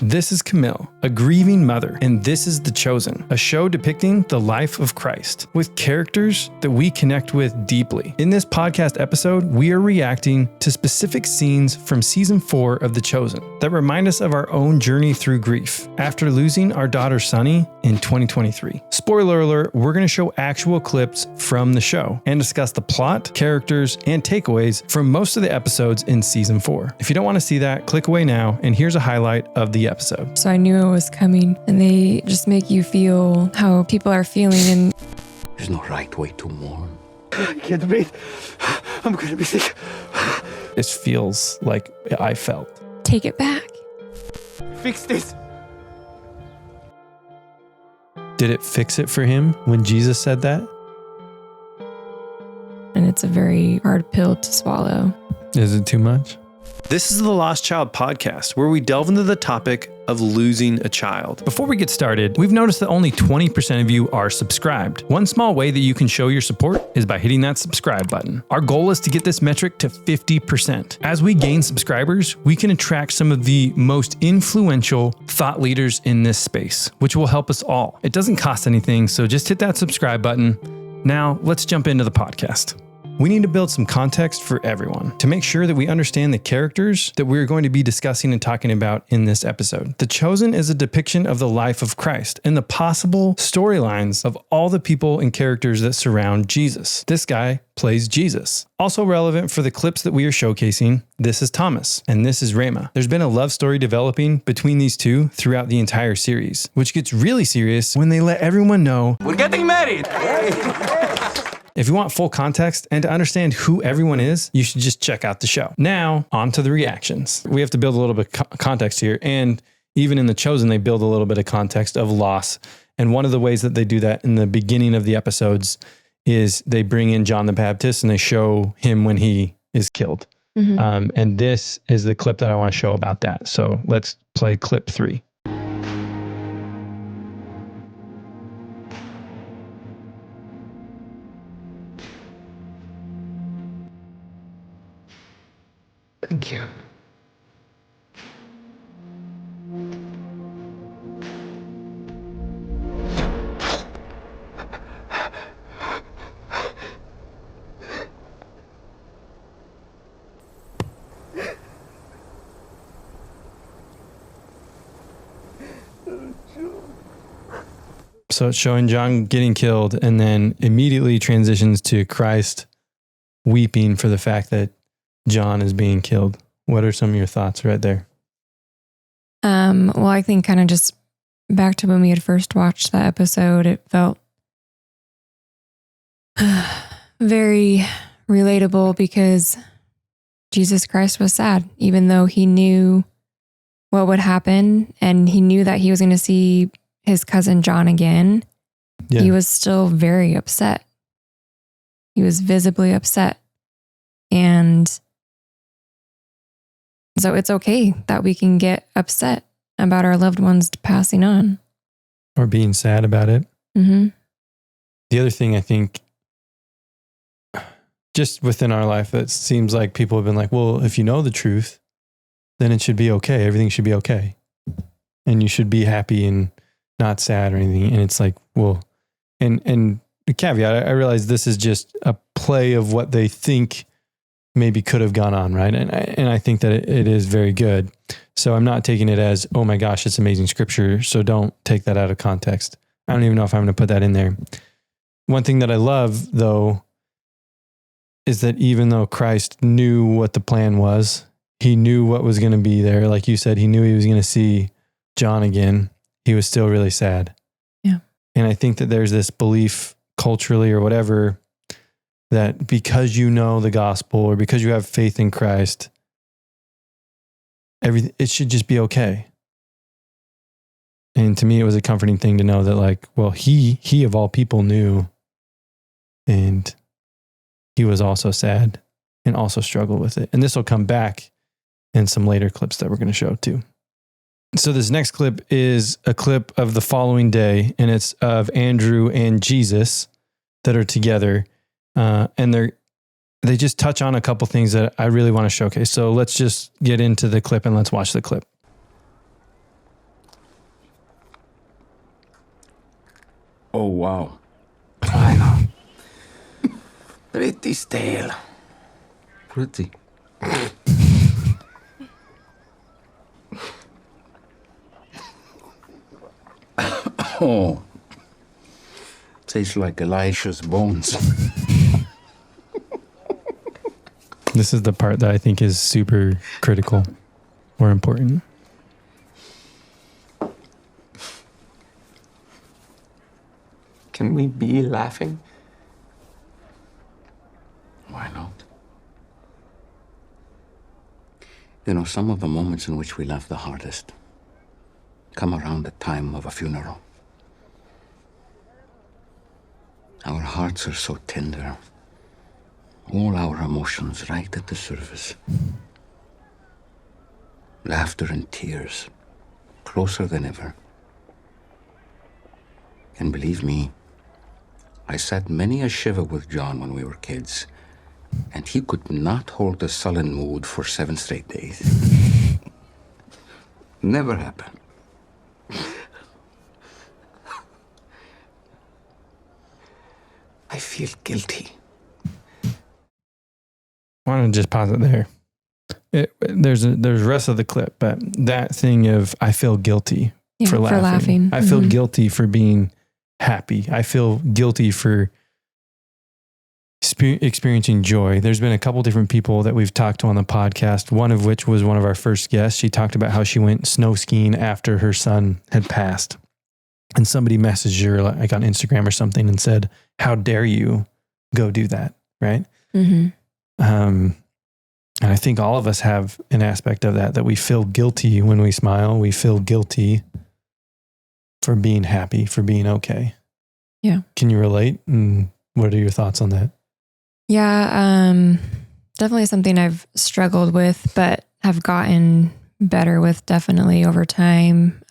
This is Camille, a grieving mother, and this is The Chosen, a show depicting the life of Christ with characters that we connect with deeply. In this podcast episode, we are reacting to specific scenes from season 4 of The Chosen that remind us of our own journey through grief after losing our daughter Sunni in 2023. Spoiler alert, we're going to show actual clips from the show and discuss the plot, characters, and takeaways from most of the episodes in season 4. If you don't want to see that, click away now, and here's a highlight of the episode. So I knew it was coming, and they just make you feel how people are feeling. And there's no right way to mourn. I can't breathe. I'm going to be sick. This feels like I felt. Take it back. Fix this. Did it fix it for him when Jesus said that? And it's a very hard pill to swallow. Is it too much? This is the Lost Child podcast, where we delve into the topic of losing a child. Before we get started, we've noticed that only 20% of you are subscribed. One small way that you can show your support is by hitting that subscribe button. Our goal is to get this metric to 50%. As we gain subscribers, we can attract some of the most influential thought leaders in this space, which will help us all. It doesn't cost anything, so just hit that subscribe button. Now, let's jump into the podcast. We need to build some context for everyone to make sure that we understand the characters that we're going to be discussing and talking about in this episode. The Chosen is a depiction of the life of Christ and the possible storylines of all the people and characters that surround Jesus. This guy plays Jesus. Also relevant for the clips that we are showcasing, this is Thomas and this is Rama. There's been a love story developing between these two throughout the entire series, which gets really serious when they let everyone know We're getting married. If you want full context and to understand who everyone is, you should just check out the show. Now, on to the reactions. We have to build a little bit of context here. And even in The Chosen, they build a little bit of context of loss. And one of the ways that they do that in the beginning of the episodes is they bring in John the Baptist and they show him when he is killed. Mm-hmm. And this is the clip that I want to show about that. So let's play clip 3. Thank you. So it's showing John getting killed and then immediately transitions to Christ weeping for the fact that John is being killed. What are some of your thoughts right there? Well, I think kind of just back to when we had first watched that episode, it felt very relatable because Jesus Christ was sad, even though he knew what would happen and he knew that he was going to see his cousin John again. Yeah. He was still very upset. He was visibly upset. And so it's okay that we can get upset about our loved ones passing on. Or being sad about it. Mm-hmm. The other thing I think, just within our life, it seems like people have been like, well, if you know the truth, then it should be okay. Everything should be okay. And you should be happy and not sad or anything. And it's like, well, and the caveat, I realize this is just a play of what they think maybe could have gone on, right? And I think that it is very good. So I'm not taking it as, oh my gosh, it's amazing scripture. So don't take that out of context. I don't even know if I'm going to put that in there. One thing that I love, though, is that even though Christ knew what the plan was, he knew what was going to be there. Like you said, he knew he was going to see John again. He was still really sad. Yeah. And I think that there's this belief culturally or whatever that because you know the gospel or because you have faith in Christ, it should just be okay. And to me, it was a comforting thing to know that, like, well, he of all people knew, and he was also sad and also struggled with it. And this will come back in some later clips that we're going to show too. So this next clip is a clip of the following day, and it's of Andrew and Jesus that are together. And they just touch on a couple things that I really want to showcase. So let's just get into the clip and let's watch the clip. Oh, wow. I know. Pretty stale. Pretty. Oh. Tastes like Elisha's bones. This is the part that I think is super critical or important. Can we be laughing? Why not? You know, some of the moments in which we laugh the hardest come around the time of a funeral. Our hearts are so tender. All our emotions right at the surface. Laughter and tears, closer than ever. And believe me, I sat many a shiver with John when we were kids, and he could not hold a sullen mood for 7 straight days. Never happened. I feel guilty. I want to just pause it there. There's rest of the clip, but that thing of I feel guilty for laughing. I feel guilty for being happy. I feel guilty for experiencing joy. There's been a couple different people that we've talked to on the podcast, one of which was one of our first guests. She talked about how she went snow skiing after her son had passed. And somebody messaged her like on Instagram or something and said, "How dare you go do that?" Right? Mm-hmm. And I think all of us have an aspect of that we feel guilty when we smile. We feel guilty for being happy, for being okay. Yeah. Can you relate? And what are your thoughts on that? Yeah. Definitely something I've struggled with, but have gotten better with definitely over time.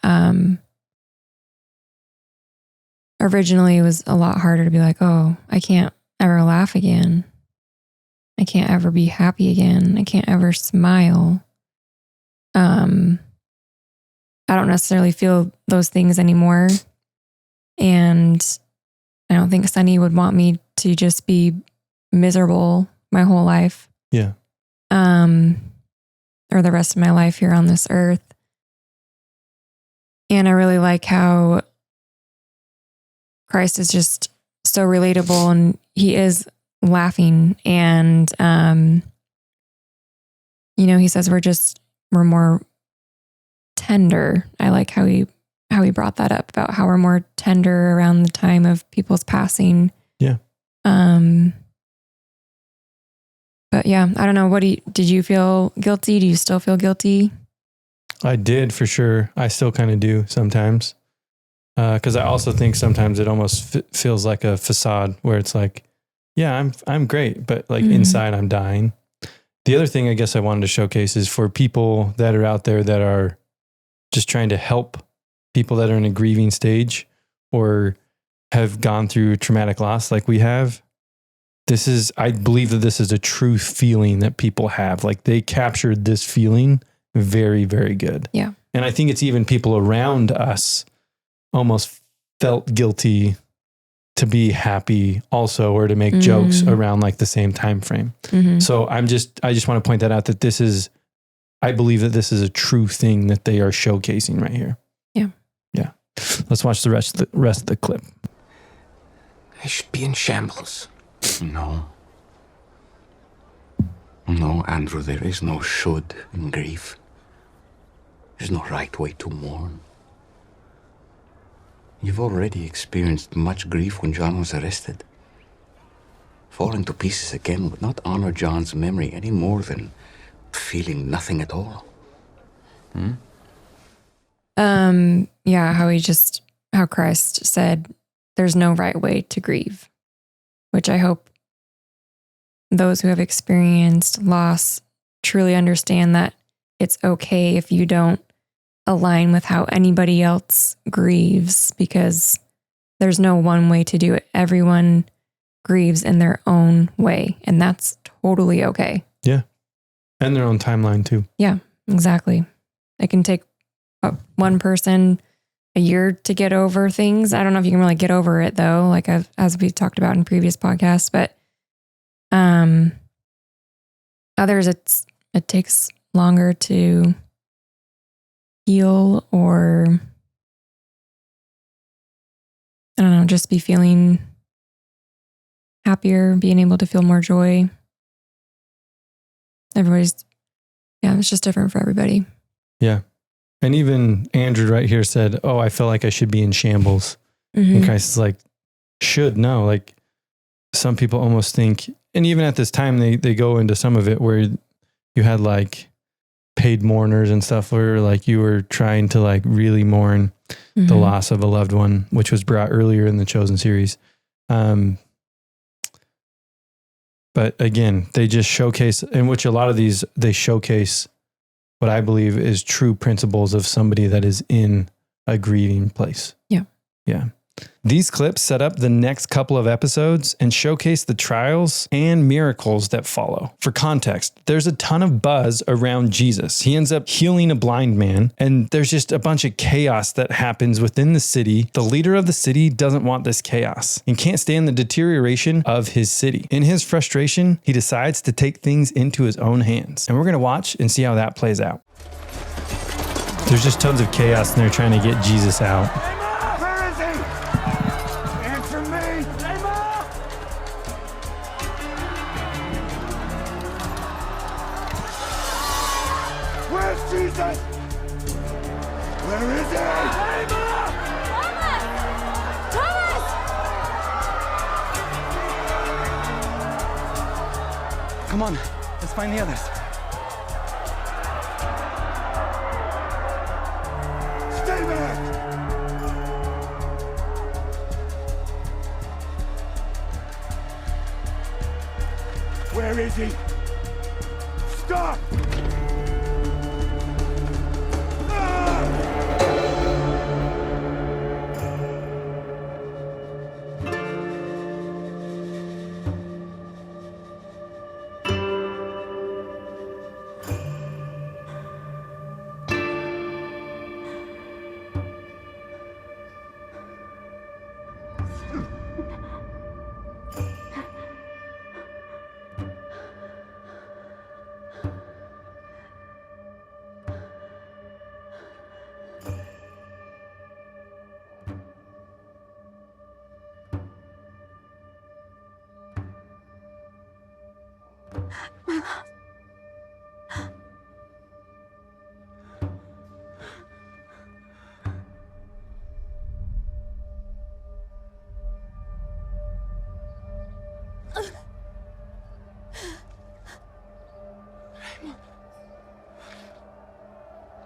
Originally it was a lot harder to be like, oh, I can't ever laugh again. I can't ever be happy again. I can't ever smile. I don't necessarily feel those things anymore. And I don't think Sunni would want me to just be miserable my whole life. Yeah. Or the rest of my life here on this earth. And I really like how Christ is just so relatable, and he is laughing, and he says we're more tender. I like how he brought that up about how we're more tender around the time of people's passing. Yeah. But yeah, I don't know. Did you feel guilty? Do you still feel guilty? I did, for sure. I still kind of do sometimes. Because I also think sometimes it almost feels like a facade where it's like, yeah, I'm great, but like inside I'm dying. The other thing I guess I wanted to showcase is for people that are out there that are just trying to help people that are in a grieving stage or have gone through traumatic loss like we have. I believe that this is a true feeling that people have. Like they captured this feeling very, very good. Yeah. And I think it's even people around us almost felt guilty to be happy also, or to make jokes around like the same time frame. Mm-hmm. So I just want to point that out, that I believe that this is a true thing that they are showcasing right here. Yeah. Yeah. Let's watch the rest of the clip. I should be in shambles. No. No, Andrew, there is no should in grief. There's no right way to mourn. You've already experienced much grief when John was arrested. Falling to pieces again would not honor John's memory any more than feeling nothing at all. Yeah, how Christ said there's no right way to grieve, which I hope those who have experienced loss truly understand that it's okay if you don't align with how anybody else grieves, because there's no one way to do it. Everyone grieves in their own way, and that's totally okay. Yeah. And their own timeline too. Yeah, exactly. It can take one person a year to get over things. I don't know if you can really get over it though, like as we talked about in previous podcasts, but others it takes longer to heal, or I don't know, just be feeling happier, being able to feel more joy. It's just different for everybody. Yeah. And even Andrew right here said, oh, I feel like I should be in shambles. Mm-hmm. And Christ is like, no. Like some people almost think, and even at this time, they go into some of it where you had like paid mourners and stuff where like you were trying to like really mourn the loss of a loved one, which was brought earlier in the Chosen series. But again, they just showcase, in which a lot of these, they showcase what I believe is true principles of somebody that is in a grieving place. Yeah. Yeah. These clips set up the next couple of episodes and showcase the trials and miracles that follow. For context, there's a ton of buzz around Jesus. He ends up healing a blind man, and there's just a bunch of chaos that happens within the city. The leader of the city doesn't want this chaos and can't stand the deterioration of his city. In his frustration, he decides to take things into his own hands. And we're going to watch and see how that plays out. There's just tons of chaos, and they're trying to get Jesus out. Jesus! Where is he? Thomas! Come on, let's find the others. Stay back! Where is he? Stop!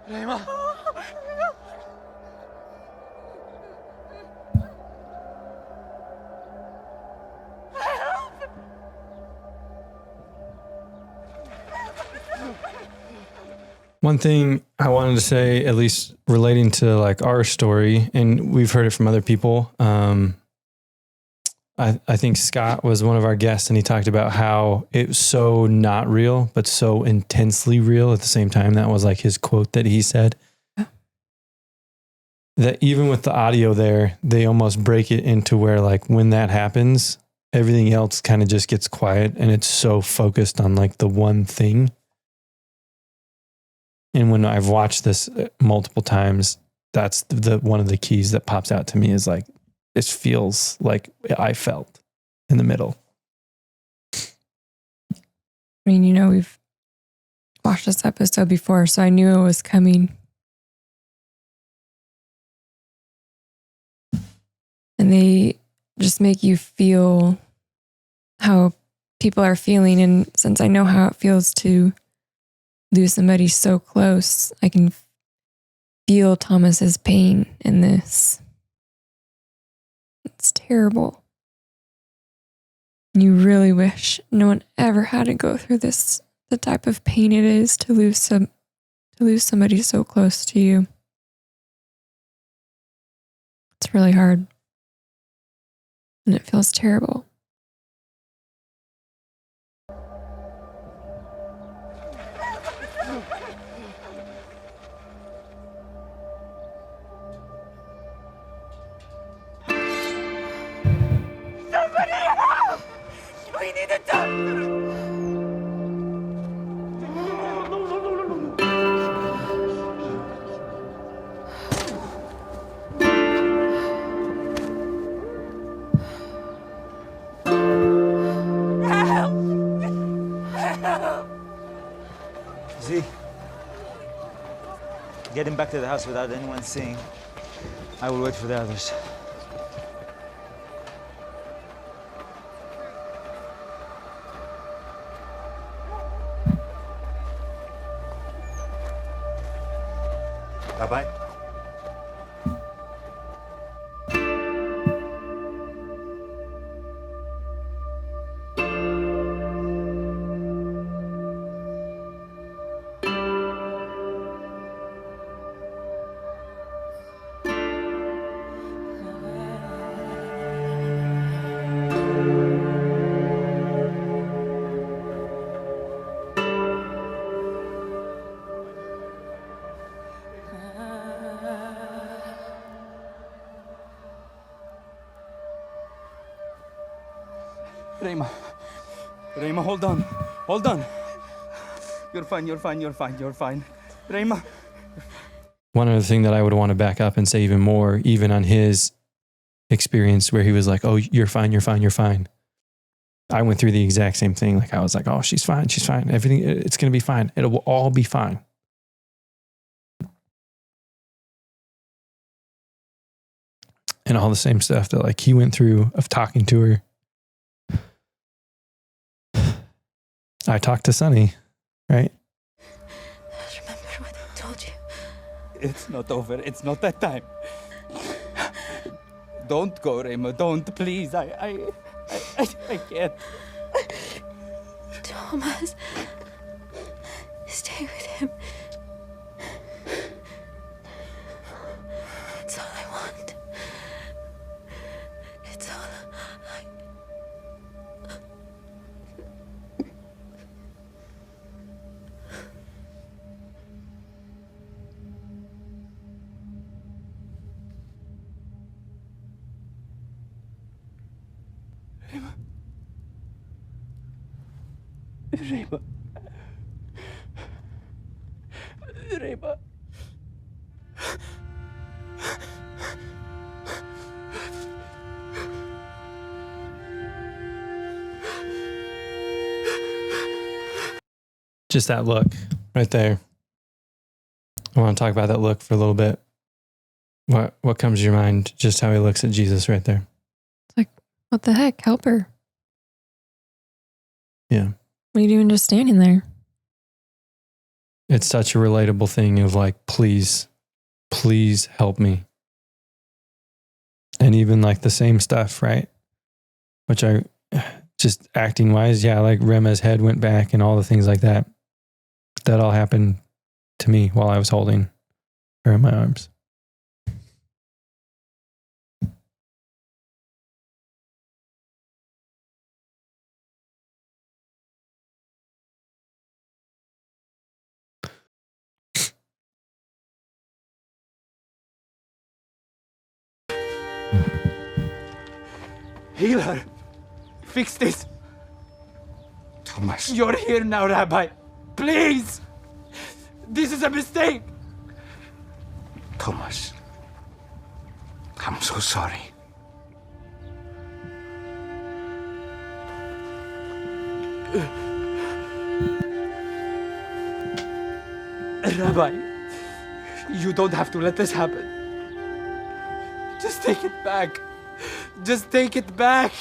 Rema. One thing I wanted to say, at least relating to like our story, and we've heard it from other people. I think Scott was one of our guests, and he talked about how it was so not real, but so intensely real at the same time. That was like his quote that he said. Yeah. That even with the audio there, they almost break it into where like when that happens, everything else kind of just gets quiet, and it's so focused on like the one thing. And when I've watched this multiple times, that's the one of the keys that pops out to me is like, it feels like I felt in the middle. I mean, you know, we've watched this episode before, so I knew it was coming. And they just make you feel how people are feeling. And since I know how it feels to lose somebody so close, I can feel Thomas's pain in this. It's terrible. You really wish no one ever had to go through this, the type of pain it is to lose somebody so close to you. It's really hard. And it feels terrible. heading back to the house without anyone seeing. I will wait for the others. Bye-bye. Rema, hold on. Hold on. You're fine. Rema. One other thing that I would want to back up and say even more, even on his experience where he was like, oh, you're fine. I went through the exact same thing. Like I was like, oh, she's fine. Everything, it's going to be fine. It will all be fine. And all the same stuff that like he went through of talking to her. I talked to Sunni, right? Remember what I told you. It's not over. It's not that time. Don't go, Rema. Don't, please. I can't. Thomas, stay with him. It's all I want. It's all I... Rema. Just that look right there. I want to talk about that look for a little bit. What comes to your mind? Just how he looks at Jesus right there. It's like, what the heck? Help her. Yeah. What are you doing just standing there? It's such a relatable thing of like, please help me. And even like the same stuff, right? Which I just acting wise, yeah, like Rema's head went back and all the things like that. That all happened to me while I was holding her in my arms. Heal her. Fix this. Thomas. You're here now, Rabbi. Please. This is a mistake. Thomas. I'm so sorry. Rabbi, you don't have to let this happen. Just take it back. Just take it back.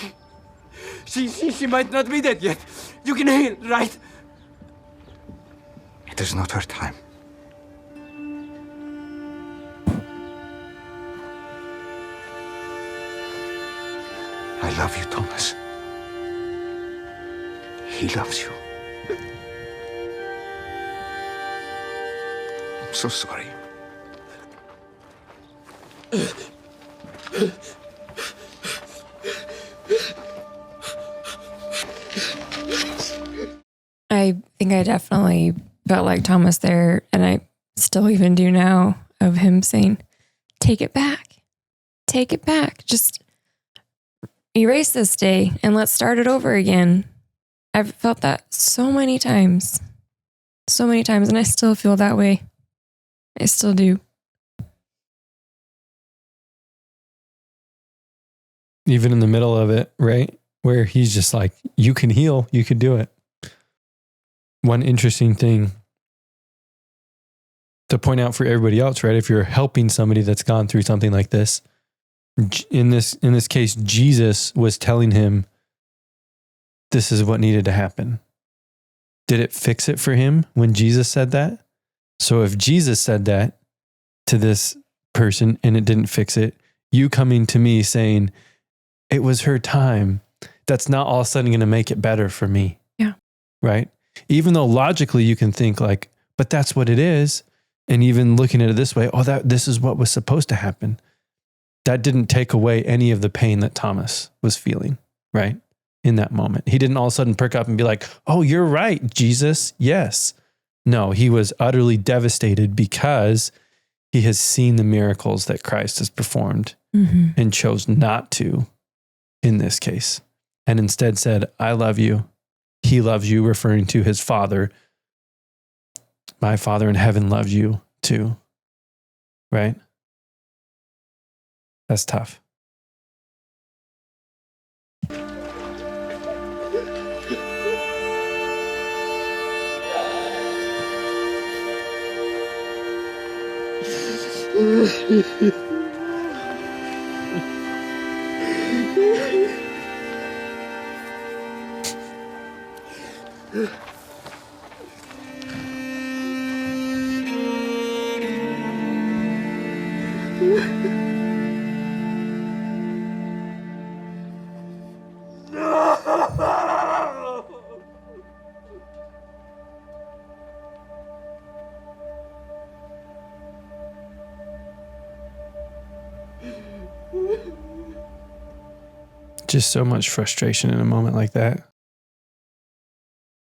She might not be dead yet. You can heal, right? It is not her time. I love you, Thomas. He loves you. I'm so sorry. I think I definitely felt like Thomas there, and I still even do now, of him saying, take it back. Take it back. Just erase this day and let's start it over again. I've felt that so many times, and I still feel that way. I still do. Even in the middle of it, right? Where he's just like, you can heal, you can do it. One interesting thing to point out for everybody else, right? If you're helping somebody that's gone through something like this, in this case, Jesus was telling him, this is what needed to happen. Did it fix it for him when Jesus said that? So if Jesus said that to this person and it didn't fix it, you coming to me saying, it was her time, that's not all of a sudden going to make it better for me. Yeah. Right? Even though logically you can think like, but that's what it is. And even looking at it this way, this is what was supposed to happen. That didn't take away any of the pain that Thomas was feeling, right? In that moment. He didn't all of a sudden perk up and be like, oh, you're right, Jesus. Yes. No, he was utterly devastated because he has seen the miracles that Christ has performed and chose not to in this case. And instead said, I love you. He loves you, referring to his Father. My Father in heaven loves you too. Right? That's tough. Just so much frustration in a moment like that.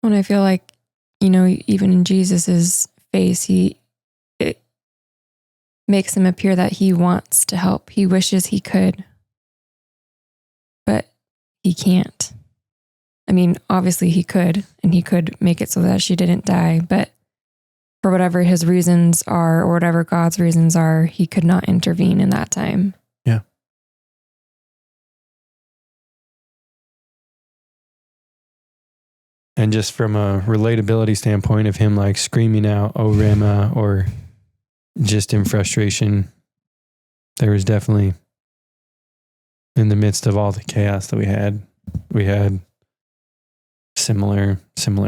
And I feel like, even in Jesus's face, it makes him appear that he wants to help. He wishes he could, but he can't. I mean, obviously he could, and he could make it so that she didn't die, but for whatever his reasons are, or whatever God's reasons are, he could not intervene in that time. Yeah. And just from a relatability standpoint of him like screaming out, "Oh Rama," or just in frustration, there was definitely, in the midst of all the chaos that we had similar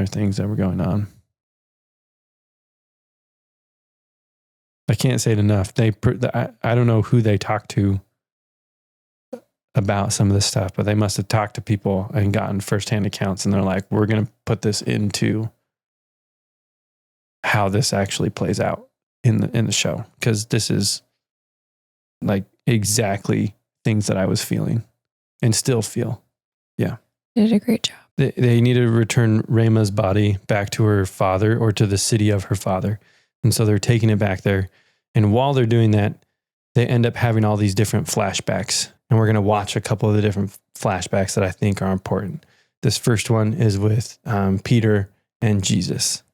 things that were going on. I can't say it enough. I don't know who they talked to about some of this stuff, but they must have talked to people and gotten firsthand accounts, and they're like, we're going to put this into how this actually plays out in the show, because this is like exactly things that I was feeling and still feel. Yeah. They did a great job. They needed to return Rama's body back to her father, or to the city of her father. And so they're taking it back there. And while they're doing that, they end up having all these different flashbacks. And we're going to watch a couple of the different flashbacks that I think are important. This first one is with Peter and Jesus.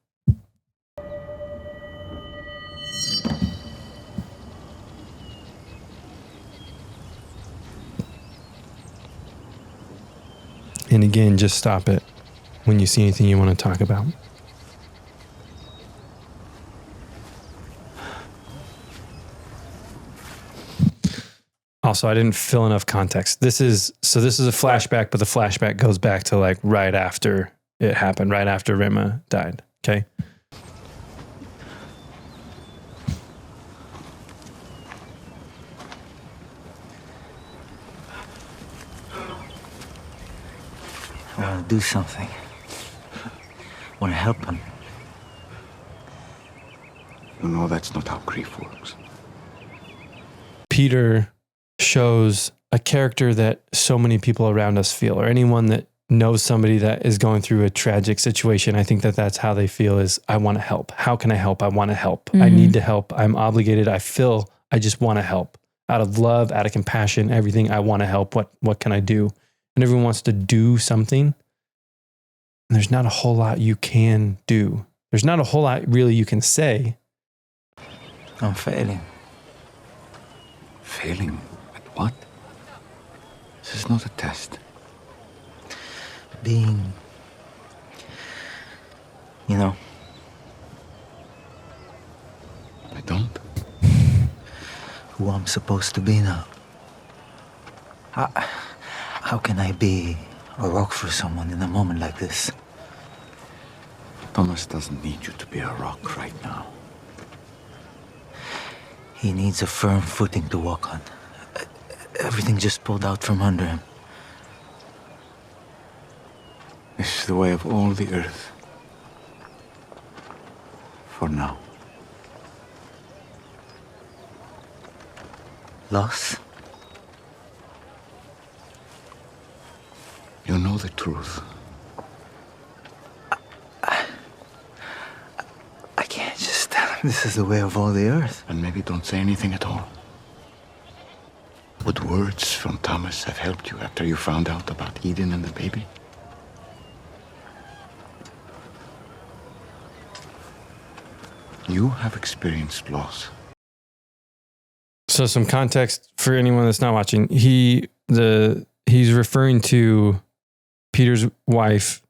And again, just stop it when you see anything you want to talk about. Also, I didn't fill enough context. This is a flashback, but the flashback goes back to like right after it happened, right after Rama died. Okay. I want to do something. I want to help him. You know that's not how grief works. Peter shows a character that so many people around us feel, or anyone that knows somebody that is going through a tragic situation. I think that that's how they feel is, I want to help. How can I help? I want to help. I need to help. I'm obligated. I just want to help out of love, out of compassion, everything. I want to help. What can I do? And everyone wants to do something. And there's not a whole lot you can do. There's not a whole lot really you can say. I'm failing. Failing at what? This is not a test. Being, who I'm supposed to be now. How can I be a rock for someone in a moment like this? Thomas doesn't need you to be a rock right now. He needs a firm footing to walk on. Everything just pulled out from under him. This is the way of all the earth. For now. Loss? You know the truth. I can't just tell him this is the way of all the earth. And maybe don't say anything at all. Would words from Thomas have helped you after you found out about Eden and the baby? You have experienced loss. So some context for anyone that's not watching. He's referring to Peter's wife,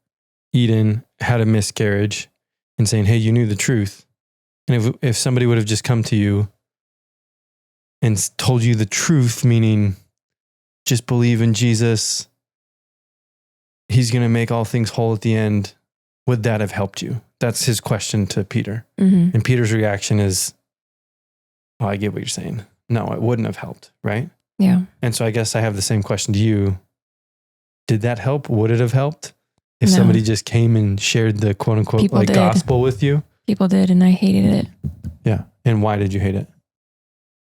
Eden, had a miscarriage and saying, hey, you knew the truth. And if somebody would have just come to you and told you the truth, meaning just believe in Jesus, he's going to make all things whole at the end, would that have helped you? That's his question to Peter. Mm-hmm. And Peter's reaction is, oh, I get what you're saying. No, it wouldn't have helped, right? Yeah. And so I guess I have the same question to you. Did that help? Would it have helped if No. somebody just came and shared the quote unquote People like did. gospel with you? People did, and I hated it Yeah. And why did you hate it?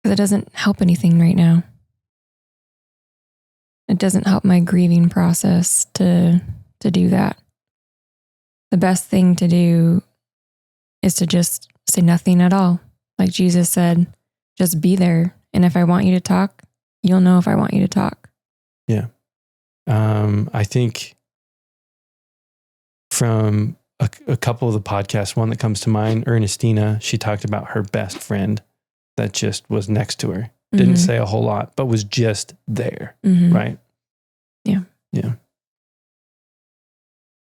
because it doesn't help anything right now. It doesn't help my grieving process to do that. The best thing to do is to just say nothing at all. Like Jesus said, just be there. And if I want you to talk, you'll know if I want you to talk. Yeah. I think from a couple of the podcasts, one that comes to mind, Ernestina, she talked about her best friend that just was next to her. Didn't Mhm. say a whole lot, but was just there. Mhm. Right? Yeah. Yeah.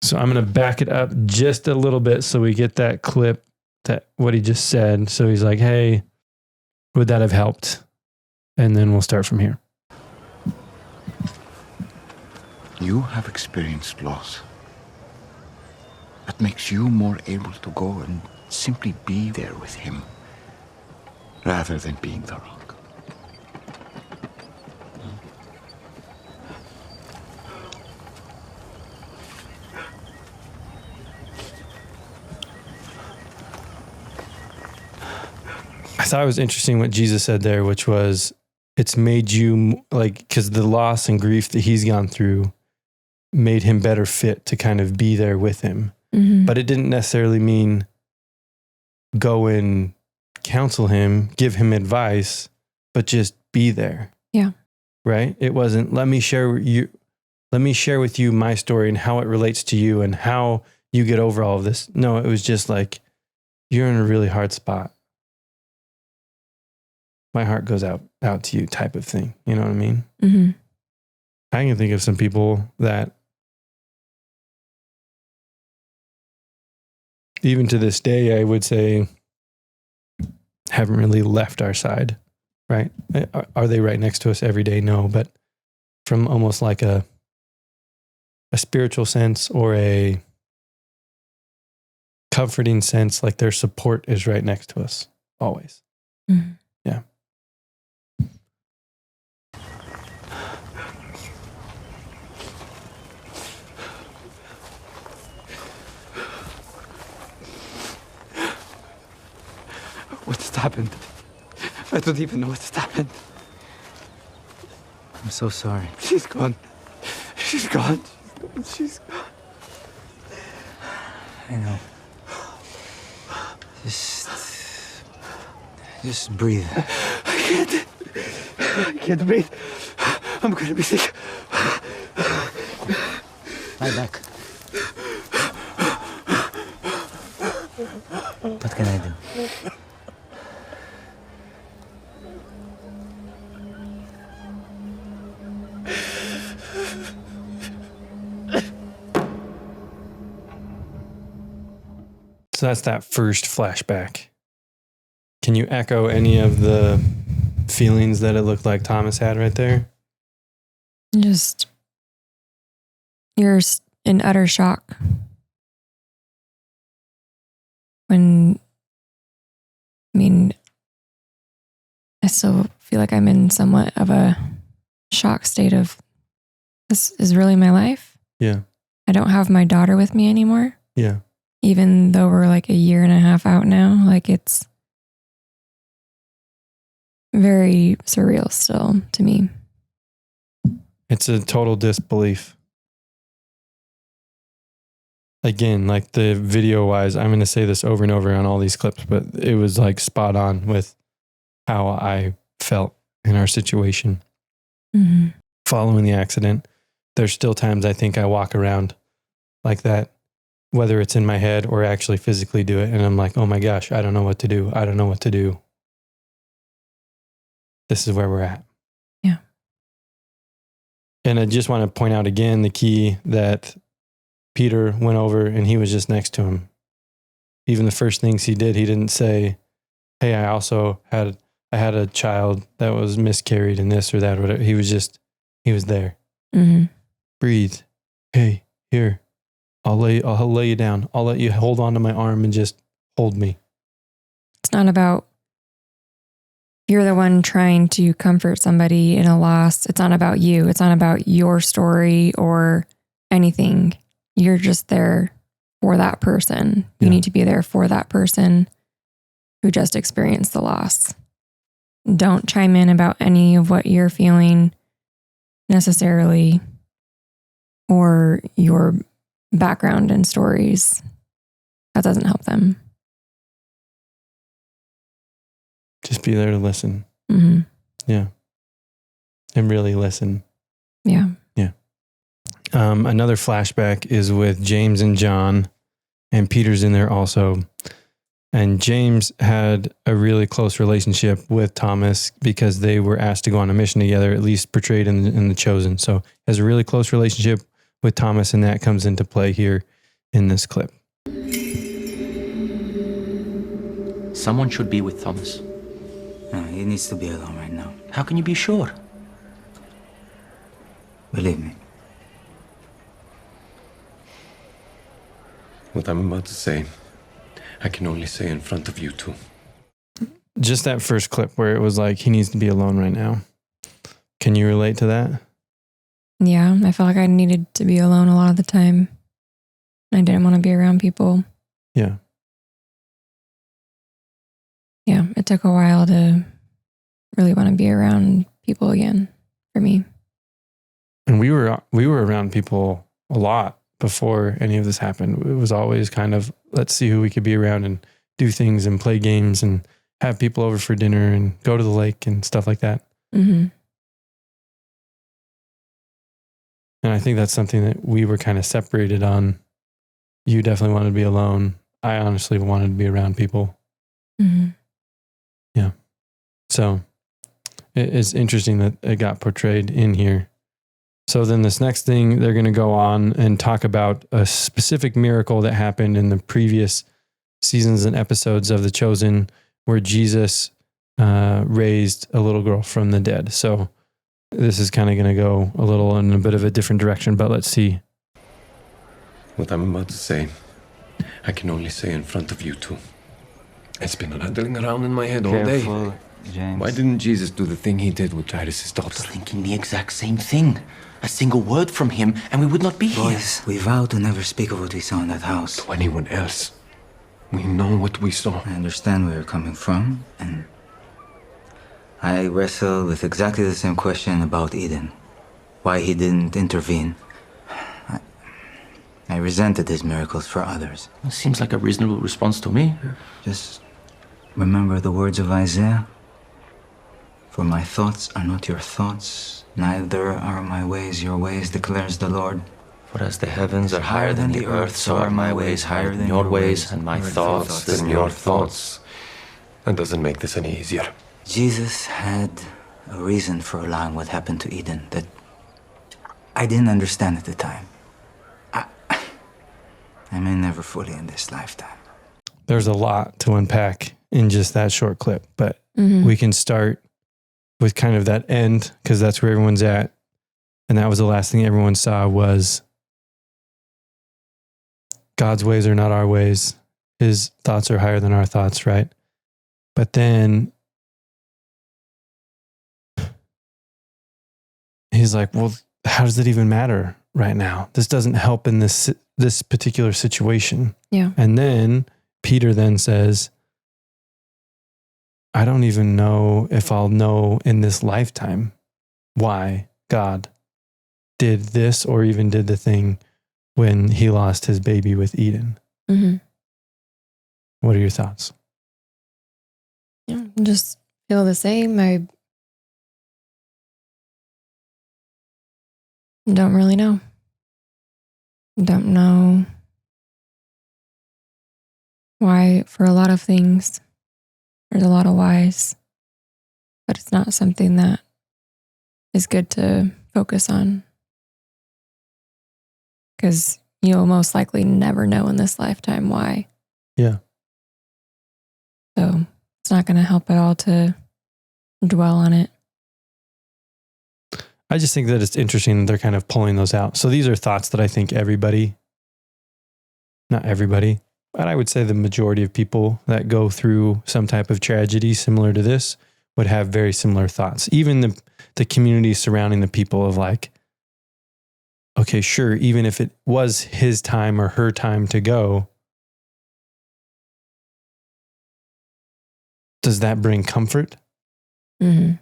So I'm going to back it up just a little bit so we get that clip, that what he just said. So he's like, hey, would that have helped? And then we'll start from here. You have experienced loss. That makes you more able to go and simply be there with him, rather than being the rock. I thought it was interesting what Jesus said there, which was, it's made you like, because the loss and grief that he's gone through made him better fit to kind of be there with him. Mhm. But it didn't necessarily mean go and counsel him, give him advice, but just be there. Yeah. Right? It wasn't, let me share with you my story and how it relates to you and how you get over all of this. No, it was just like, you're in a really hard spot. My heart goes out to you type of thing. You know what I mean? Mhm. I can think of some people that even to this day, I would say haven't really left our side, right? Are they right next to us every day? No, but from almost like a spiritual sense or a comforting sense, like their support is right next to us always. Mhm. Yeah. What's happened? I don't even know what's happened. I'm so sorry. She's gone. She's gone. She's gone. I know. Just breathe. I can't breathe. I'm gonna be sick. Lie back. What can I do? So that's that first flashback. Can you echo any of the feelings that it looked like Thomas had right there? Just, you're in utter shock. I still feel like I'm in somewhat of a shock state of, this is really my life. Yeah. I don't have my daughter with me anymore. Yeah. Even though we're like a year and a half out now, like it's very surreal still to me. It's a total disbelief. Again, like the video wise, I'm going to say this over and over on all these clips, but it was like spot on with how I felt in our situation. Mm-hmm. Following the accident, there's still times I think I walk around like that, whether it's in my head or actually physically do it. And I'm like, oh my gosh, I don't know what to do. I don't know what to do. This is where we're at. Yeah. And I just want to point out again the key that Peter went over and he was just next to him. Even the first things he did, he didn't say, hey, I also had a child that was miscarried and this or that or whatever. He was there. Mm-hmm. Breathe. Hey, here. I'll lay you down. I'll let you hold on to my arm and just hold me. It's not about you're the one trying to comfort somebody in a loss. It's not about you. It's not about your story or anything. You're just there for that person. You need to be there for that person who just experienced the loss. Don't chime in about any of what you're feeling necessarily or your background and stories. That doesn't help them. Just be there to listen. Mm-hmm. Yeah. And really listen. Yeah. Yeah. Another flashback is with James and John, and Peter's in there also. And James had a really close relationship with Thomas because they were asked to go on a mission together, at least portrayed in The Chosen. So has a really close relationship with Thomas, and that comes into play here in this clip. Someone should be with Thomas. No, he needs to be alone right now. How can you be sure? Believe me. What I'm about to say, I can only say in front of you two. Just that first clip where it was like, he needs to be alone right now. Can you relate to that? Yeah, I felt like I needed to be alone a lot of the time. I didn't want to be around people. Yeah. Yeah, it took a while to really want to be around people again for me. And we were around people a lot before any of this happened. It was always kind of, let's see who we could be around and do things and play games and have people over for dinner and go to the lake and stuff like that. Mm-hmm. And I think that's something that we were kind of separated on. You definitely wanted to be alone. I honestly wanted to be around people. Mm-hmm. Yeah. So it's interesting that it got portrayed in here. So then this next thing, they're going to go on and talk about a specific miracle that happened in the previous seasons and episodes of The Chosen, where Jesus raised a little girl from the dead. So this is kind of going to go a little in a bit of a different direction, but let's see. What I'm about to say, I can only say in front of you two. It's been rattling around in my head all day. Careful, James. Why didn't Jesus do the thing he did with Jairus' I daughter? was thinking the exact same thing. A single word from him and we would not be here. Boys, we vowed to never speak of what we saw in that house. To anyone else. We know what we saw. I understand where you're coming from, and I wrestle with exactly the same question about Eden. Why he didn't intervene. I resented his miracles for others. It seems like a reasonable response to me. Just remember the words of Isaiah. For my thoughts are not your thoughts, neither are my ways your ways, declares the Lord. For as the heavens are higher than the earth, so are my ways higher than your ways, and my thoughts than your thoughts. That doesn't make this any easier. Jesus had a reason for allowing what happened to Eden that I didn't understand at the time. I may never fully in this lifetime. There's a lot to unpack in just that short clip, but Mm-hmm. we can start with kind of that end, because that's where everyone's at. And that was the last thing everyone saw was God's ways are not our ways. His thoughts are higher than our thoughts, right? But then he's like, well, how does it even matter right now? This doesn't help in this particular situation. Yeah. And then Peter then says, I don't even know if I'll know in this lifetime why God did this or even did the thing when he lost his baby with Eden. Mm-hmm. What are your thoughts? Yeah, just feel the same. I don't really know. Don't know why for a lot of things. There's a lot of whys, but it's not something that is good to focus on because you'll most likely never know in this lifetime why. Yeah. So it's not going to help at all to dwell on it. I just think that it's interesting that they're kind of pulling those out. So these are thoughts that I think everybody, not everybody, but I would say the majority of people that go through some type of tragedy similar to this would have very similar thoughts. Even the community surrounding the people of like, okay, sure, even if it was his time or her time to go, does that bring comfort? Mm-hmm.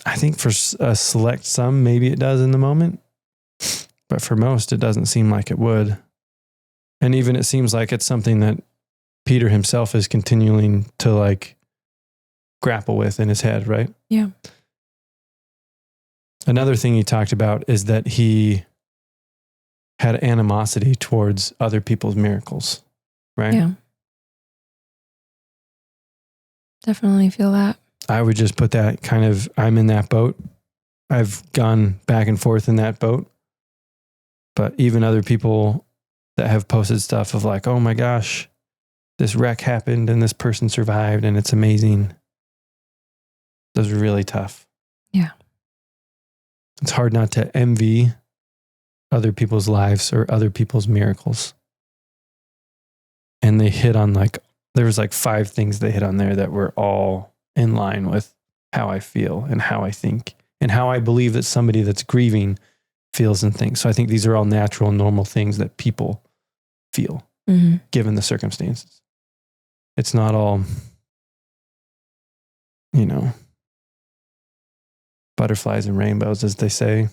I think for a select some, maybe it does in the moment, but for most, it doesn't seem like it would. And even it seems like it's something that Peter himself is continuing to like grapple with in his head, right? Yeah. Another thing he talked about is that he had animosity towards other people's miracles, right? Yeah. Definitely feel that. I would just put that kind of, I'm in that boat. I've gone back and forth in that boat. But even other people that have posted stuff of like, oh my gosh, this wreck happened and this person survived and it's amazing. Those are really tough. Yeah. It's hard not to envy other people's lives or other people's miracles. And they hit on like, there was like 5 things they hit on there that were all in line with how I feel and how I think and how I believe that somebody that's grieving feels and thinks. So I think these are all natural, normal things that people feel given the circumstances. It's not all, you know, butterflies and rainbows, as they say.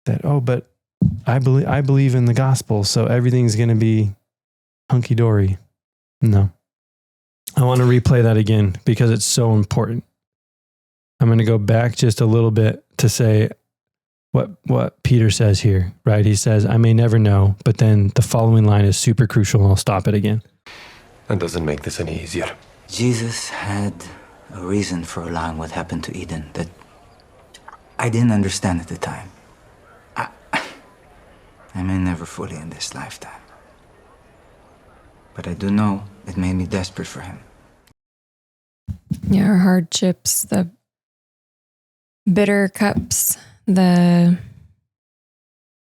That, oh, but I believe in the gospel, so everything's going to be hunky-dory. No. I want to replay that again because it's so important. I'm going to go back just a little bit to say what Peter says here, right? He says, I may never know, but then the following line is super crucial and I'll stop it again. That doesn't make this any easier. Jesus had a reason for allowing what happened to Eden that I didn't understand at the time. I may never fully in this lifetime. But I do know it made me desperate for him. Yeah, our hardships, the bitter cups, the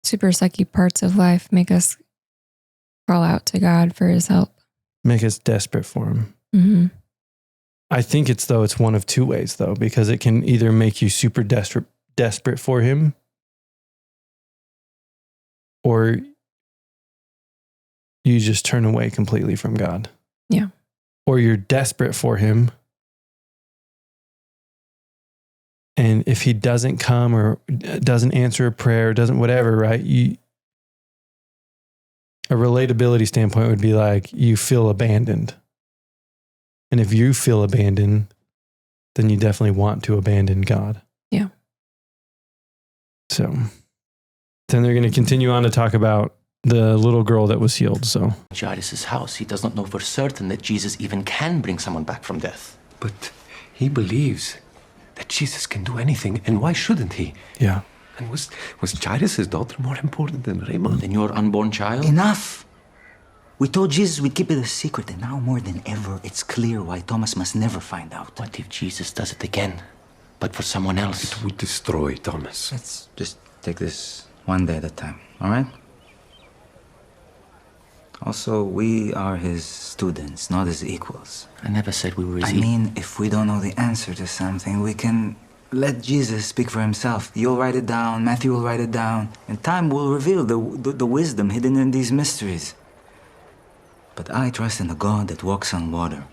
super sucky parts of life make us crawl out to God for his help. Make us desperate for him. Mm-hmm. I think it's one of 2 ways though, because it can either make you super desperate for him, or you just turn away completely from God. Yeah. Or you're desperate for him. And if he doesn't come or doesn't answer a prayer, doesn't whatever, right? A relatability standpoint would be like you feel abandoned. And if you feel abandoned, then you definitely want to abandon God. Yeah. So then they're going to continue on to talk about the little girl that was healed. So Jairus' house, he does not know for certain that Jesus even can bring someone back from death. But he believes that Jesus can do anything, and why shouldn't he? Yeah. And was Jairus' daughter more important than Raymond? Than your unborn child? Enough! We told Jesus we'd keep it a secret, and now more than ever, it's clear why Thomas must never find out. What if Jesus does it again? but for someone else. It would destroy Thomas. Let's just take this one day at a time, all right? Also, we are his students, not his equals. I never said we were his I mean, if we don't know the answer to something, we can let Jesus speak for himself. You'll write it down, Matthew will write it down, and time will reveal the wisdom hidden in these mysteries. But I trust in the God that walks on water.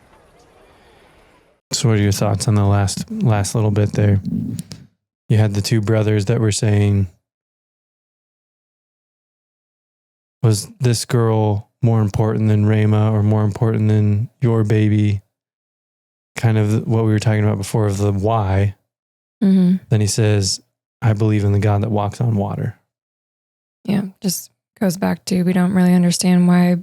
So what are your thoughts on the last little bit there? You had the two brothers that were saying, was this girl more important than Rama or more important than your baby? Kind of what we were talking about before of the why. Mm-hmm. Then he says, I believe in the God that walks on water. Yeah, just goes back to we don't really understand why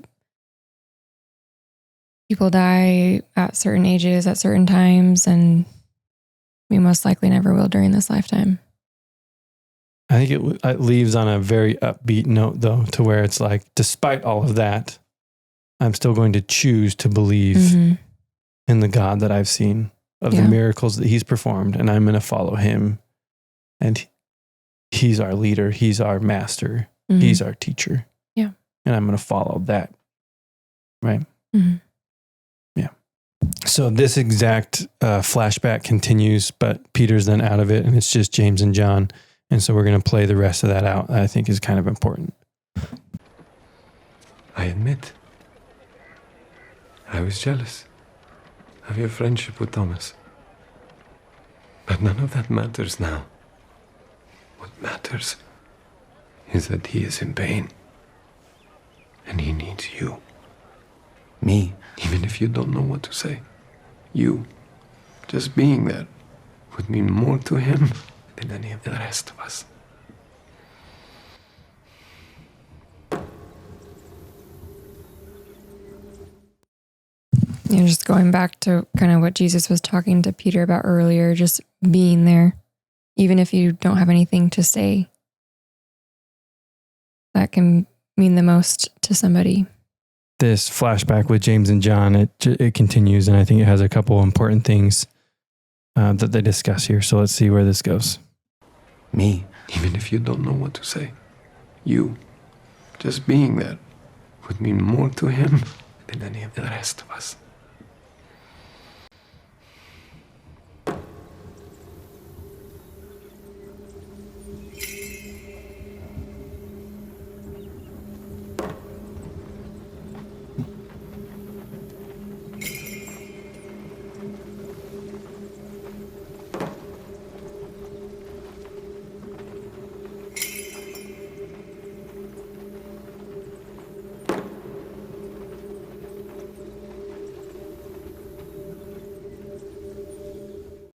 people die at certain ages, at certain times, and we most likely never will during this lifetime. I think it leaves on a very upbeat note, though, to where it's like, despite all of that, I'm still going to choose to believe in the God that I've seen, of the miracles that he's performed, and I'm going to follow him. And he's our leader. He's our master. He's our teacher. Yeah. And I'm going to follow that. Right? Mm-hmm. Yeah. So this exact flashback continues, but Peter's then out of it, and it's just James and John. And so we're going to play the rest of that out. I think is kind of important. I admit, I was jealous of your friendship with Thomas. But none of that matters now. What matters is that he is in pain. And he needs you. Me? Even if you don't know what to say. You, just being there, would mean more to him than any of the rest of us. And just going back to kind of what Jesus was talking to Peter about earlier, just being there, even if you don't have anything to say, that can mean the most to somebody. This flashback with James and John, it continues, and I think it has a couple important things that they discuss here. So let's see where this goes. Me? Even if you don't know what to say, you, just being there, would mean more to him than any of the rest of us.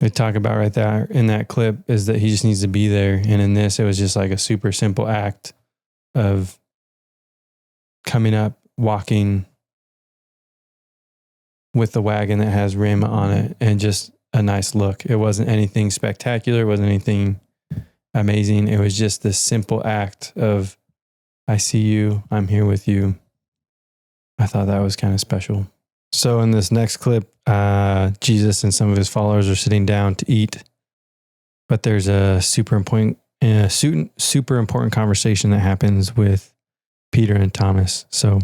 They talk about right there in that clip is that he just needs to be there. And in this, it was just like a super simple act of coming up, walking with the wagon that has Rama on it, and just a nice look. It wasn't anything spectacular. It wasn't anything amazing. It was just this simple act of, I see you, I'm here with you. I thought that was kind of special. So in this next clip, Jesus and some of his followers are sitting down to eat, but there's a super important conversation that happens with Peter and Thomas. So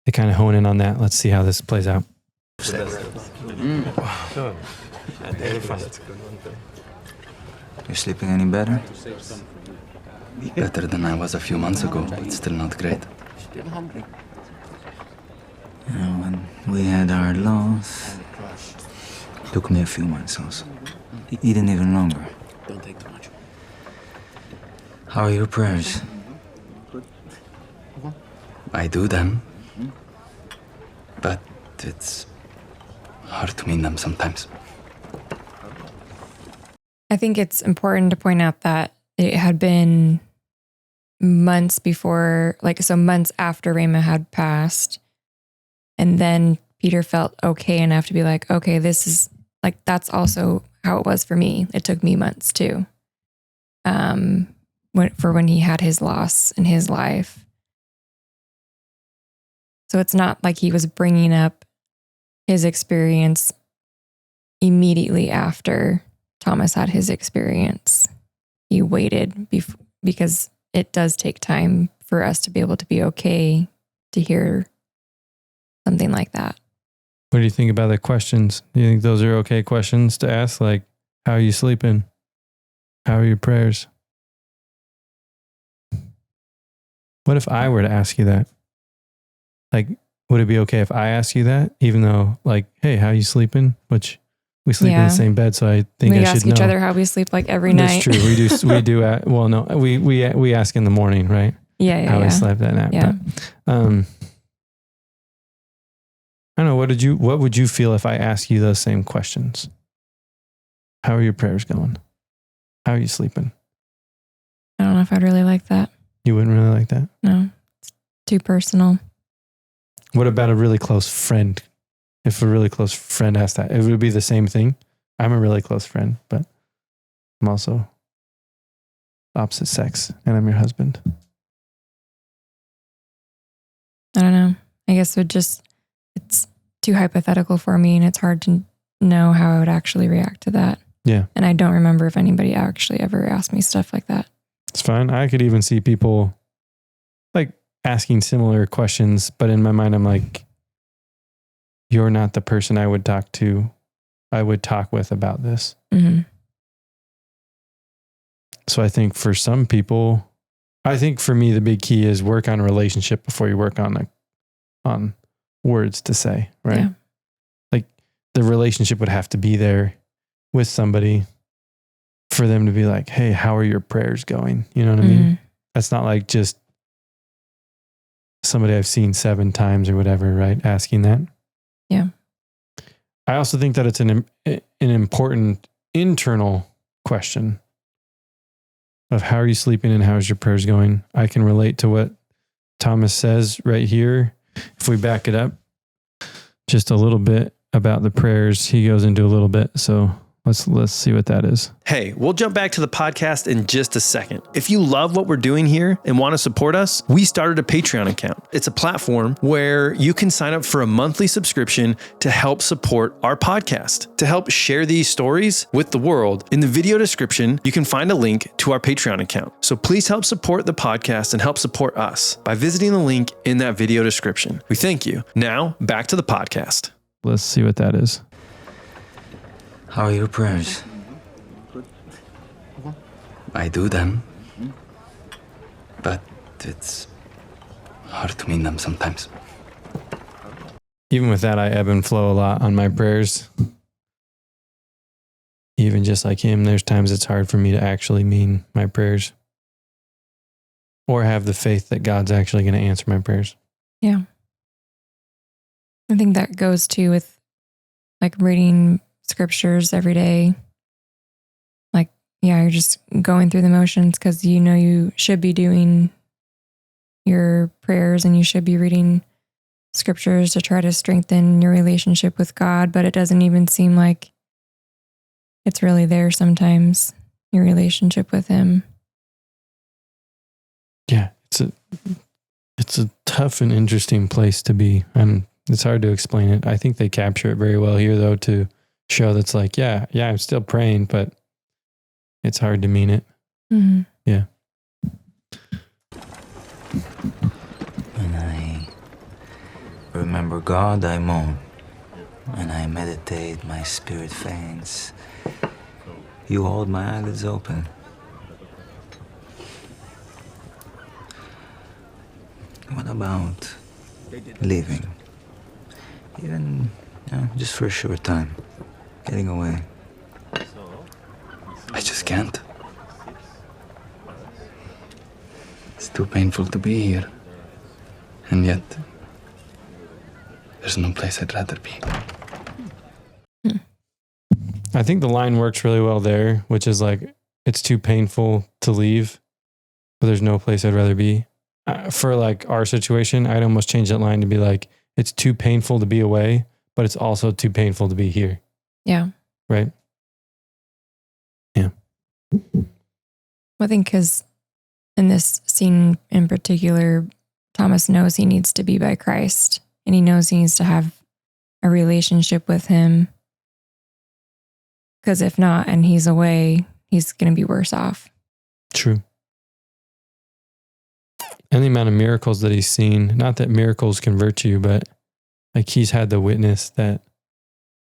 they kind of hone in on that. Let's see how this plays out. You're sleeping any better? Better than I was a few months ago, but still not great. When we had our loss, took me a few months also. Even longer. Don't take too much. How are your prayers? I do them, but it's hard to mean them sometimes. I think it's important to point out that it had been months before, months after Rama had passed. And then Peter felt okay enough to be like, okay, this is that's also how it was for me. It took me months too. When he had his loss in his life. So it's not like he was bringing up his experience immediately after Thomas had his experience. He waited because it does take time for us to be able to be okay to hear something like that. What do you think about the questions? Do you think those are okay questions to ask? Like, how are you sleeping? How are your prayers? What if I were to ask you that? Like, would it be okay if I ask you that? Even though, like, hey, how are you sleeping? Which we sleep in the same bed, so I think I should know. We ask each other how we sleep like every night. That's true. We do. Well, no, we ask in the morning, right? Yeah. How we slept that night. Yeah. But, I don't know. What would you feel if I asked you those same questions? How are your prayers going? How are you sleeping? I don't know if I'd really like that. You wouldn't really like that? No, it's too personal. What about a really close friend? If a really close friend asked that, it would be the same thing. I'm a really close friend, but I'm also opposite sex and I'm your husband. I don't know. I guess it's too hypothetical for me and it's hard to know how I would actually react to that. Yeah. And I don't remember if anybody actually ever asked me stuff like that. It's fine. I could even see people like asking similar questions, but in my mind, I'm like, you're not the person I would talk with about this. Mm-hmm. So I think for some people, for me, the big key is work on a relationship before you work on words to say, right? Yeah. Like the relationship would have to be there with somebody for them to be like, hey, how are your prayers going? You know what I mean? That's not like just somebody I've seen 7 times or whatever, right? Asking that. Yeah. I also think that it's an important internal question of how are you sleeping and how's your prayers going? I can relate to what Thomas says right here. If we back it up just a little bit about the prayers, he goes into a little bit. So let's see what that is. Hey, we'll jump back to the podcast in just a second. If you love what we're doing here and want to support us, we started a Patreon account. It's a platform where you can sign up for a monthly subscription to help support our podcast, to help share these stories with the world. In the video description, you can find a link to our Patreon account. So please help support the podcast and help support us by visiting the link in that video description. We thank you. Now, back to the podcast. Let's see what that is. How are your prayers? I do them, but it's hard to mean them sometimes. Even with that, I ebb and flow a lot on my prayers. Even just like him, there's times it's hard for me to actually mean my prayers or have the faith that God's actually going to answer my prayers. Yeah. I think that goes too with like reading scriptures every day. Like, yeah, you're just going through the motions because you know you should be doing your prayers and you should be reading scriptures to try to strengthen your relationship with God, but it doesn't even seem like it's really there sometimes, your relationship with Him. Yeah, it's a tough and interesting place to be, and it's hard to explain it. I think they capture it very well here, though, to show that's like, yeah, I'm still praying, but it's hard to mean it. Mm-hmm. Yeah. When I remember God, I moan. When I meditate, my spirit faints. You hold my eyelids open. What about leaving? Even, just for a short time. Getting away. I just can't. It's too painful to be here. And yet, there's no place I'd rather be. I think the line works really well there, which is like, it's too painful to leave, but there's no place I'd rather be. For like our situation, I'd almost change that line to be like, it's too painful to be away, but it's also too painful to be here. Yeah. Right? Yeah. I think because in this scene in particular, Thomas knows he needs to be by Christ and he knows he needs to have a relationship with Him Because if not, and he's away, he's going to be worse off. True. And the amount of miracles that he's seen, not that miracles convert you, but like he's had the witness that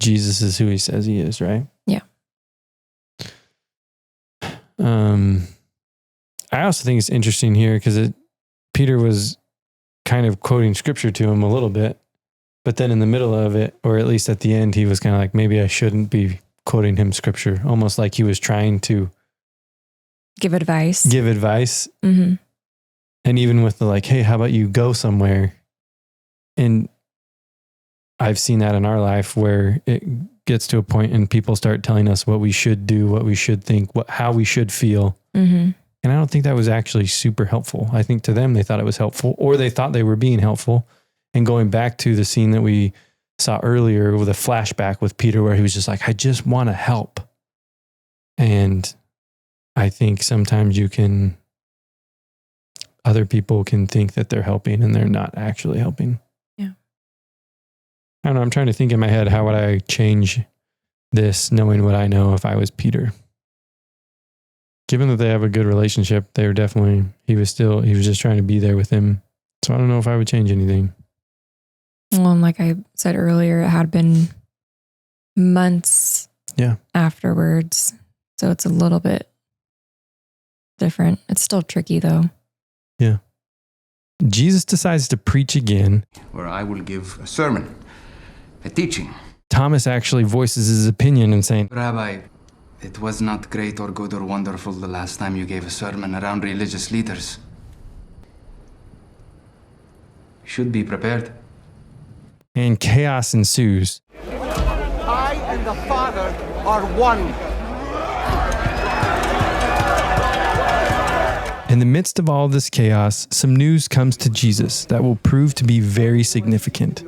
Jesus is who he says he is, right? Yeah. I also think it's interesting here because Peter was kind of quoting scripture to him a little bit, but then in the middle of it, or at least at the end, he was kind of like, maybe I shouldn't be quoting him scripture, almost like he was trying to give advice. Mm-hmm. And even with the like, hey, how about you go somewhere? And I've seen that in our life where it gets to a point and people start telling us what we should do, what we should think, how we should feel. Mm-hmm. And I don't think that was actually super helpful. I think to them, they thought it was helpful, or they thought they were being helpful. And going back to the scene that we saw earlier with a flashback with Peter, where he was just like, I just want to help. And I think sometimes other people can think that they're helping and they're not actually helping. Yeah. I don't know. I'm trying to think in my head, how would I change this knowing what I know if I was Peter? Given that they have a good relationship, he was just trying to be there with him. So I don't know if I would change anything. Well, and like I said earlier, it had been months afterwards. So it's a little bit different. It's still tricky though. Yeah. Jesus decides to preach again, where I will give a sermon, a teaching. Thomas actually voices his opinion and saying, Rabbi, it was not great or good or wonderful the last time you gave a sermon around religious leaders. You should be prepared. And chaos ensues. I and the Father are one. In the midst of all this chaos, some news comes to Jesus that will prove to be very significant.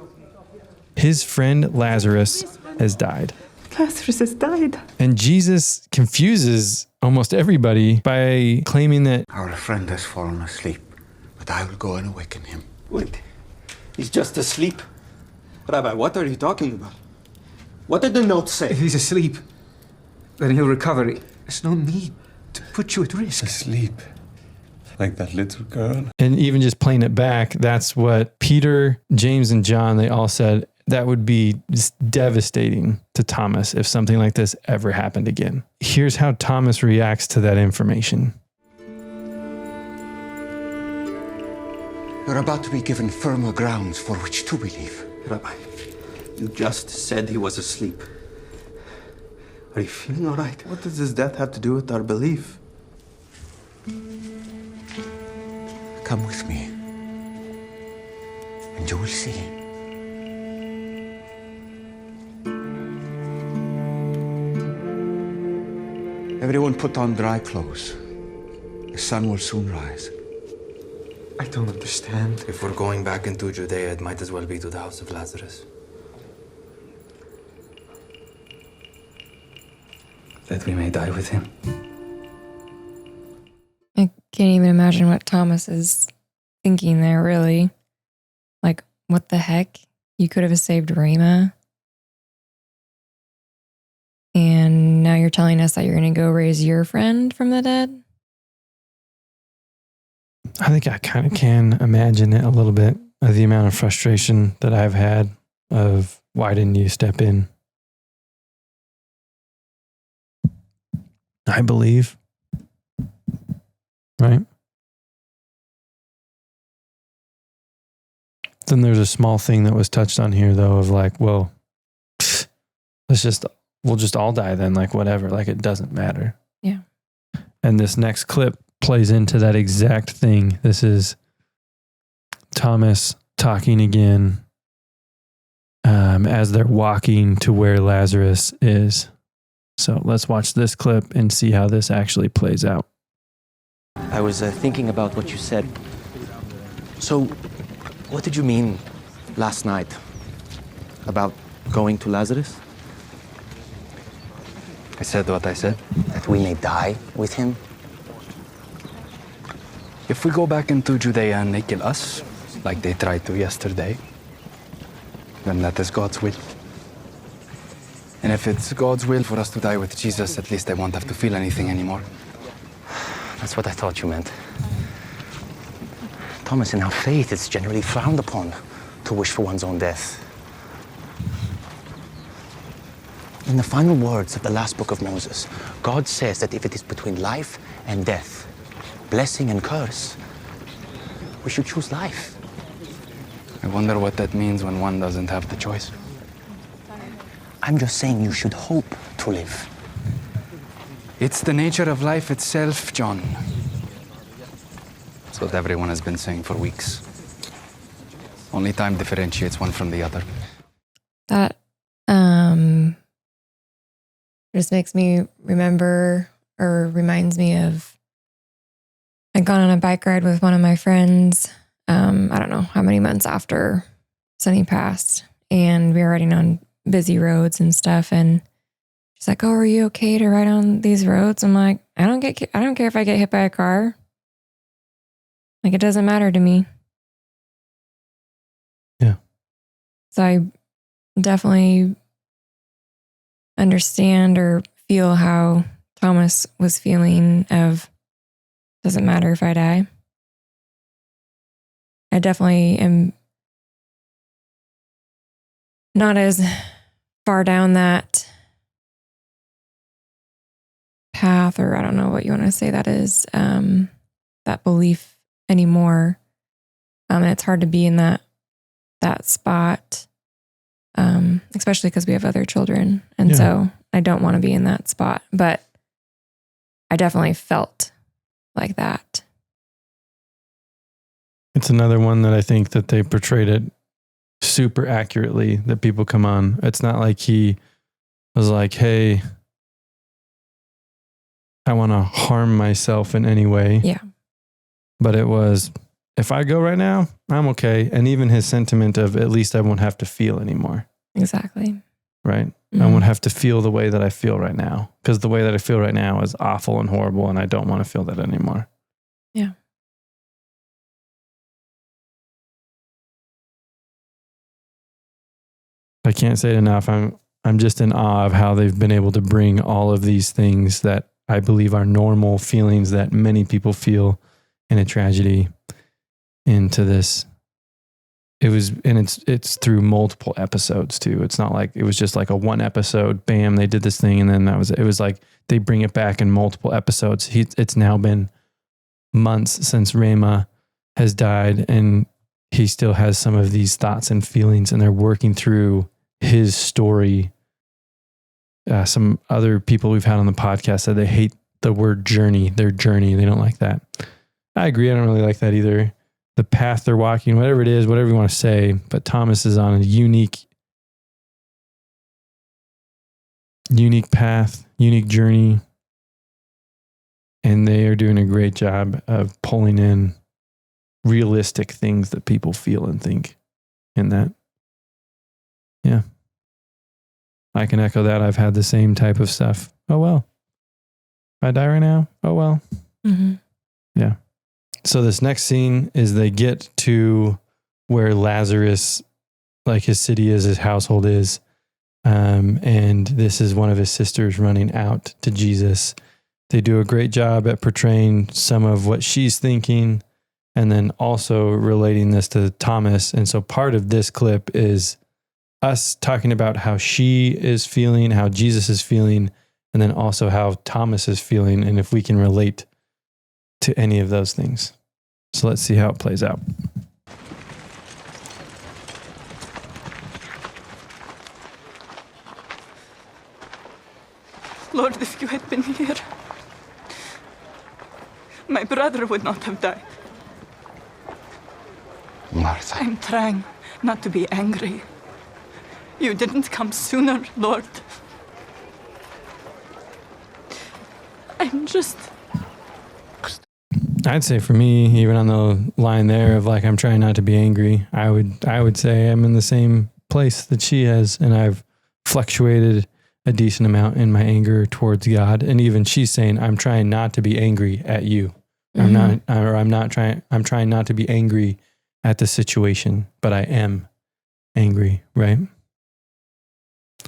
His friend Lazarus has died. Lazarus has died. And Jesus confuses almost everybody by claiming that our friend has fallen asleep, but I will go and awaken him. Wait, he's just asleep? Rabbi, what are you talking about? What did the note say? If he's asleep, then he'll recover. There's no need to put you at risk. Asleep. Like that little girl. And even just playing it back, that's what Peter, James, and John, they all said that would be just devastating to Thomas if something like this ever happened again. Here's how Thomas reacts to that information. You're about to be given firmer grounds for which to believe. Rabbi, you just said he was asleep. Are you feeling all right? What does his death have to do with our belief? Come with me, and you will see. Everyone put on dry clothes. The sun will soon rise. I don't understand. If we're going back into Judea, it might as well be to the house of Lazarus. That we may die with him. I can't even imagine what Thomas is thinking there, really. Like, what the heck? You could have saved Rama. And now you're telling us that you're going to go raise your friend from the dead? I think I kind of can imagine it a little bit, of the amount of frustration that I've had of why didn't you step in? I believe. Right? Then there's a small thing that was touched on here, though, of like, well, we'll just all die then, like whatever, like it doesn't matter. Yeah. And this next clip plays into that exact thing. This is Thomas talking again as they're walking to where Lazarus is. So let's watch this clip and see how this actually plays out. I was thinking about what you said. So, what did you mean last night about going to Lazarus? I said what I said. That we may die with him? If we go back into Judea and they kill us, like they tried to yesterday, then that is God's will. And if it's God's will for us to die with Jesus, at least I won't have to feel anything anymore. That's what I thought you meant. Thomas, in our faith, it's generally frowned upon to wish for one's own death. In the final words of the last book of Moses, God says that if it is between life and death, blessing and curse, we should choose life. I wonder what that means when one doesn't have the choice. I'm just saying you should hope to live. It's the nature of life itself, John. That's what everyone has been saying for weeks. Only time differentiates one from the other. That just makes me remember or reminds me of I'd gone on a bike ride with one of my friends, I don't know how many months after Sunni passed, and we were riding on busy roads and stuff, and she's like, "Oh, are you okay to ride on these roads?" I'm like, I don't care if I get hit by a car. Like, it doesn't matter to me. Yeah. So I definitely understand or feel how Thomas was feeling of, doesn't matter if I die. I definitely am not as far down that path, or I don't know what you want to say that is, that belief anymore. And it's hard to be in that spot, especially because we have other children. And so I don't want to be in that spot, but I definitely felt like that. It's another one that I think that they portrayed it super accurately, that people come on. It's not like he was like, hey, I want to harm myself in any way. Yeah. But it was, if I go right now, I'm okay. And even his sentiment of, at least I won't have to feel anymore. Exactly. Right? Mm-hmm. I won't have to feel the way that I feel right now, because the way that I feel right now is awful and horrible, and I don't want to feel that anymore. Yeah. I can't say it enough. I'm just in awe of how they've been able to bring all of these things that I believe are normal feelings that many people feel in a tragedy into this. It's through multiple episodes too. It's not like it was just like a one episode, bam, they did this thing and then that was it. It was like they bring it back in multiple episodes. It's now been months since Rama has died, and he still has some of these thoughts and feelings, and they're working through his story. Some other people we've had on the podcast said they hate the word journey, their journey. They don't like that. I agree. I don't really like that either. The path they're walking, whatever it is, whatever you want to say, but Thomas is on a unique path, unique journey. And they are doing a great job of pulling in realistic things that people feel and think in that. Yeah. I can echo that. I've had the same type of stuff. Oh, well. If I die right now, oh, well. Mm-hmm. Yeah. So this next scene is they get to where Lazarus, like his city is, his household is. And this is one of his sisters running out to Jesus. They do a great job at portraying some of what she's thinking, and then also relating this to Thomas. And so part of this clip is us talking about how she is feeling, how Jesus is feeling, and then also how Thomas is feeling, and if we can relate to any of those things. So let's see how it plays out. Lord, if you had been here, my brother would not have died. Martha. I'm trying not to be angry. You didn't come sooner, Lord. I'm just... I'd say for me, even on the line there of like, I'm trying not to be angry, I would say I'm in the same place that she has, and I've fluctuated a decent amount in my anger towards God. And even she's saying, I'm trying not to be angry at you. Mm-hmm. I'm trying not to be angry at the situation, but I am angry, right?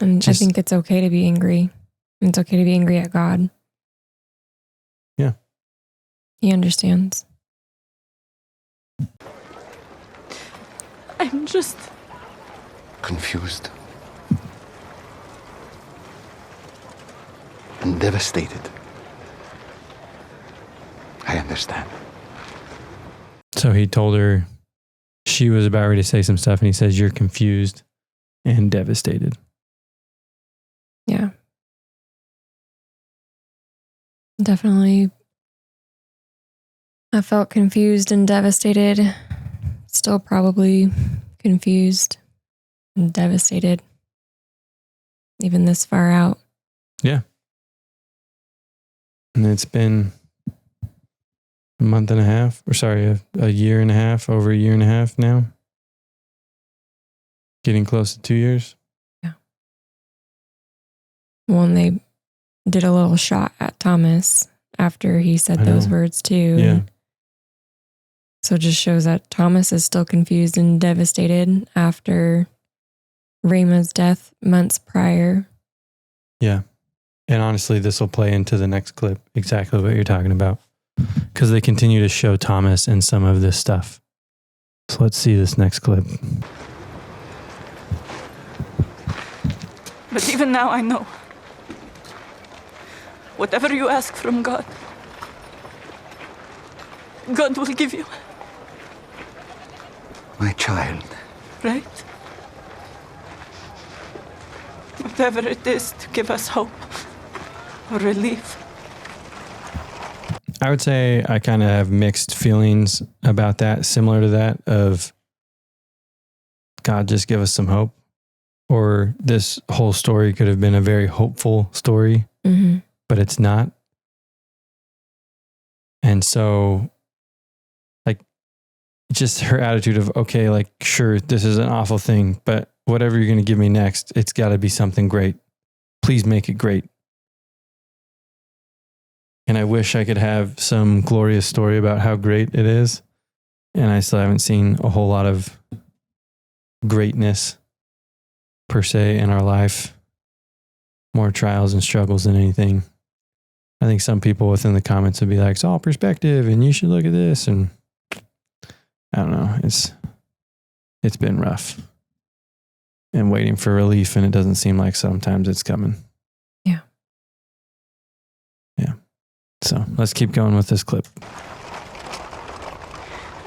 And I think it's okay to be angry. It's okay to be angry at God. Yeah. He understands. I'm just Confused. And devastated. I understand. So he told her she was about ready to say some stuff, and he says, "You're confused and devastated." Yeah. Definitely. I felt confused and devastated. Still probably confused and devastated. Even this far out. Yeah. And it's been a month and a half, or sorry, a year and a half, over a year and a half now. Getting close to 2 years. Yeah. Well, and they did a little shot at Thomas after he said those words too. Yeah. So it just shows that Thomas is still confused and devastated after Rama's death months prior. Yeah. And honestly, this will play into the next clip, exactly what you're talking about, because they continue to show Thomas and some of this stuff. So let's see this next clip. But even now I know. Whatever you ask from God, God will give you. My child. Right? Whatever it is to give us hope or relief. I would say I kind of have mixed feelings about that, similar to that of God, just give us some hope. Or this whole story could have been a very hopeful story, but it's not. And so, like, just her attitude of, okay, like, sure, this is an awful thing, but whatever you're going to give me next, it's got to be something great. Please make it great. And I wish I could have some glorious story about how great it is. And I still haven't seen a whole lot of greatness per se in our life. More trials and struggles than anything. I think some people within the comments would be like, it's all perspective and you should look at this. And I don't know. It's been rough and waiting for relief. And it doesn't seem like sometimes it's coming. Yeah. Yeah. So let's keep going with this clip.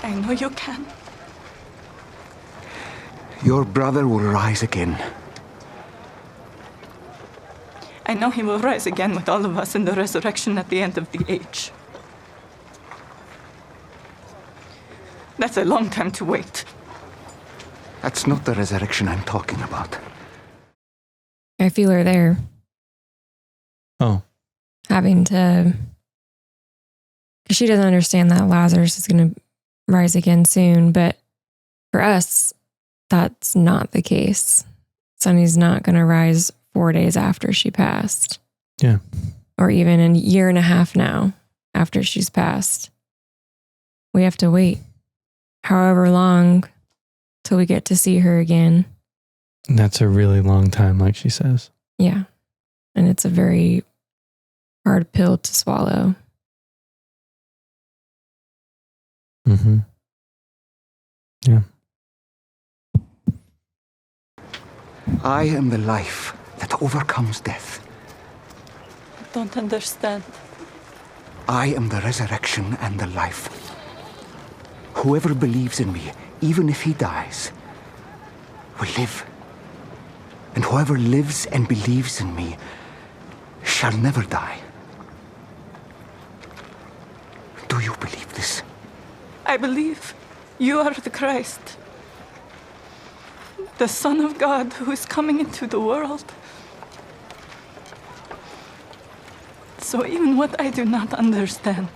I know you can. Your brother will rise again. I know he will rise again with all of us in the resurrection at the end of the age. That's a long time to wait. That's not the resurrection I'm talking about. I feel her there. Oh. Having to... Because she doesn't understand that Lazarus is going to rise again soon, but for us, that's not the case. Sunni's not going to rise 4 days after she passed. Yeah. Or even a year and a half now after she's passed. We have to wait however long till we get to see her again. And that's a really long time, like she says. Yeah. And it's a very hard pill to swallow. Mm-hmm. Yeah. I am the life that overcomes death. I don't understand. I am the resurrection and the life. Whoever believes in me, even if he dies, will live. And whoever lives and believes in me shall never die. Do you believe this? I believe you are the Christ, the Son of God who is coming into the world. So even what I do not understand,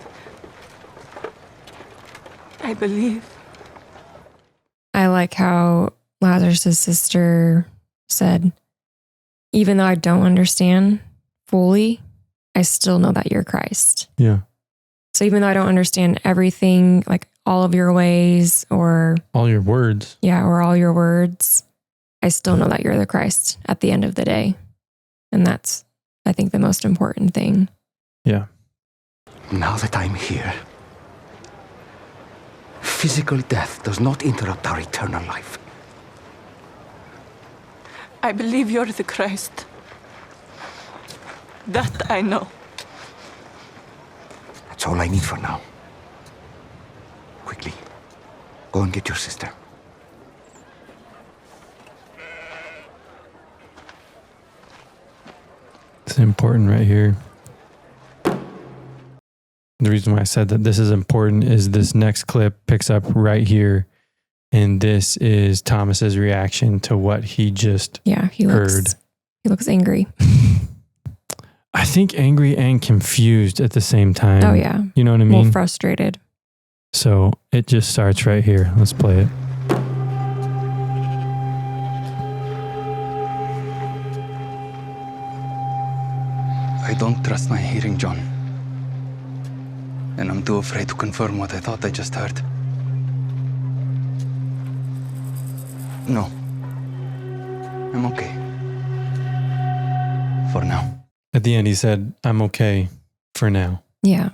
I believe. I like how Lazarus' sister said, even though I don't understand fully, I still know that you're Christ. Yeah. So even though I don't understand everything, like all of your ways or all your words. Yeah, or all your words, I still know that you're the Christ at the end of the day. And that's, I think, the most important thing. Yeah. Now that I'm here, physical death does not interrupt our eternal life. I believe you're the Christ. That I know. That's all I need for now. Quickly, go and get your sister. It's important right here. The reason why I said that this is important is this next clip picks up right here. And this is Thomas's reaction to what he just heard. He looks angry. I think angry and confused at the same time. Oh, yeah. You know what I mean? Well, frustrated. So it just starts right here. Let's play it. I don't trust my hearing, John. And I'm too afraid to confirm what I thought I just heard. No. I'm okay. For now. At the end, he said, I'm okay for now. Yeah.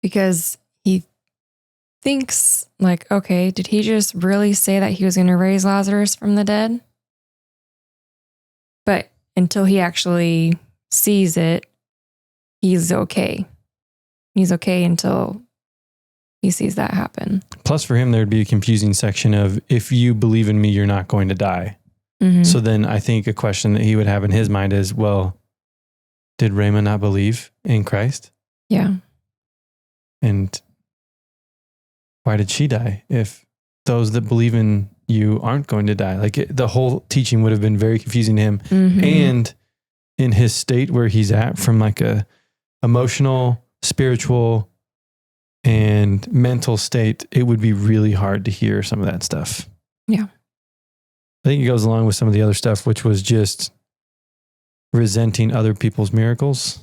Because he thinks, like, okay, did he just really say that he was going to raise Lazarus from the dead? But until he actually sees it, he's okay. He's okay until he sees that happen. Plus, for him, there'd be a confusing section of, if you believe in me, you're not going to die. Mm-hmm. So then I think a question that he would have in his mind is, well, did Rama not believe in Christ? Yeah. And why did she die if those that believe in you aren't going to die? Like the whole teaching would have been very confusing to him. Mm-hmm. And in his state where he's at, from like a emotional, spiritual, and mental state, it would be really hard to hear some of that stuff. Yeah. I think it goes along with some of the other stuff, which was just resenting other people's miracles.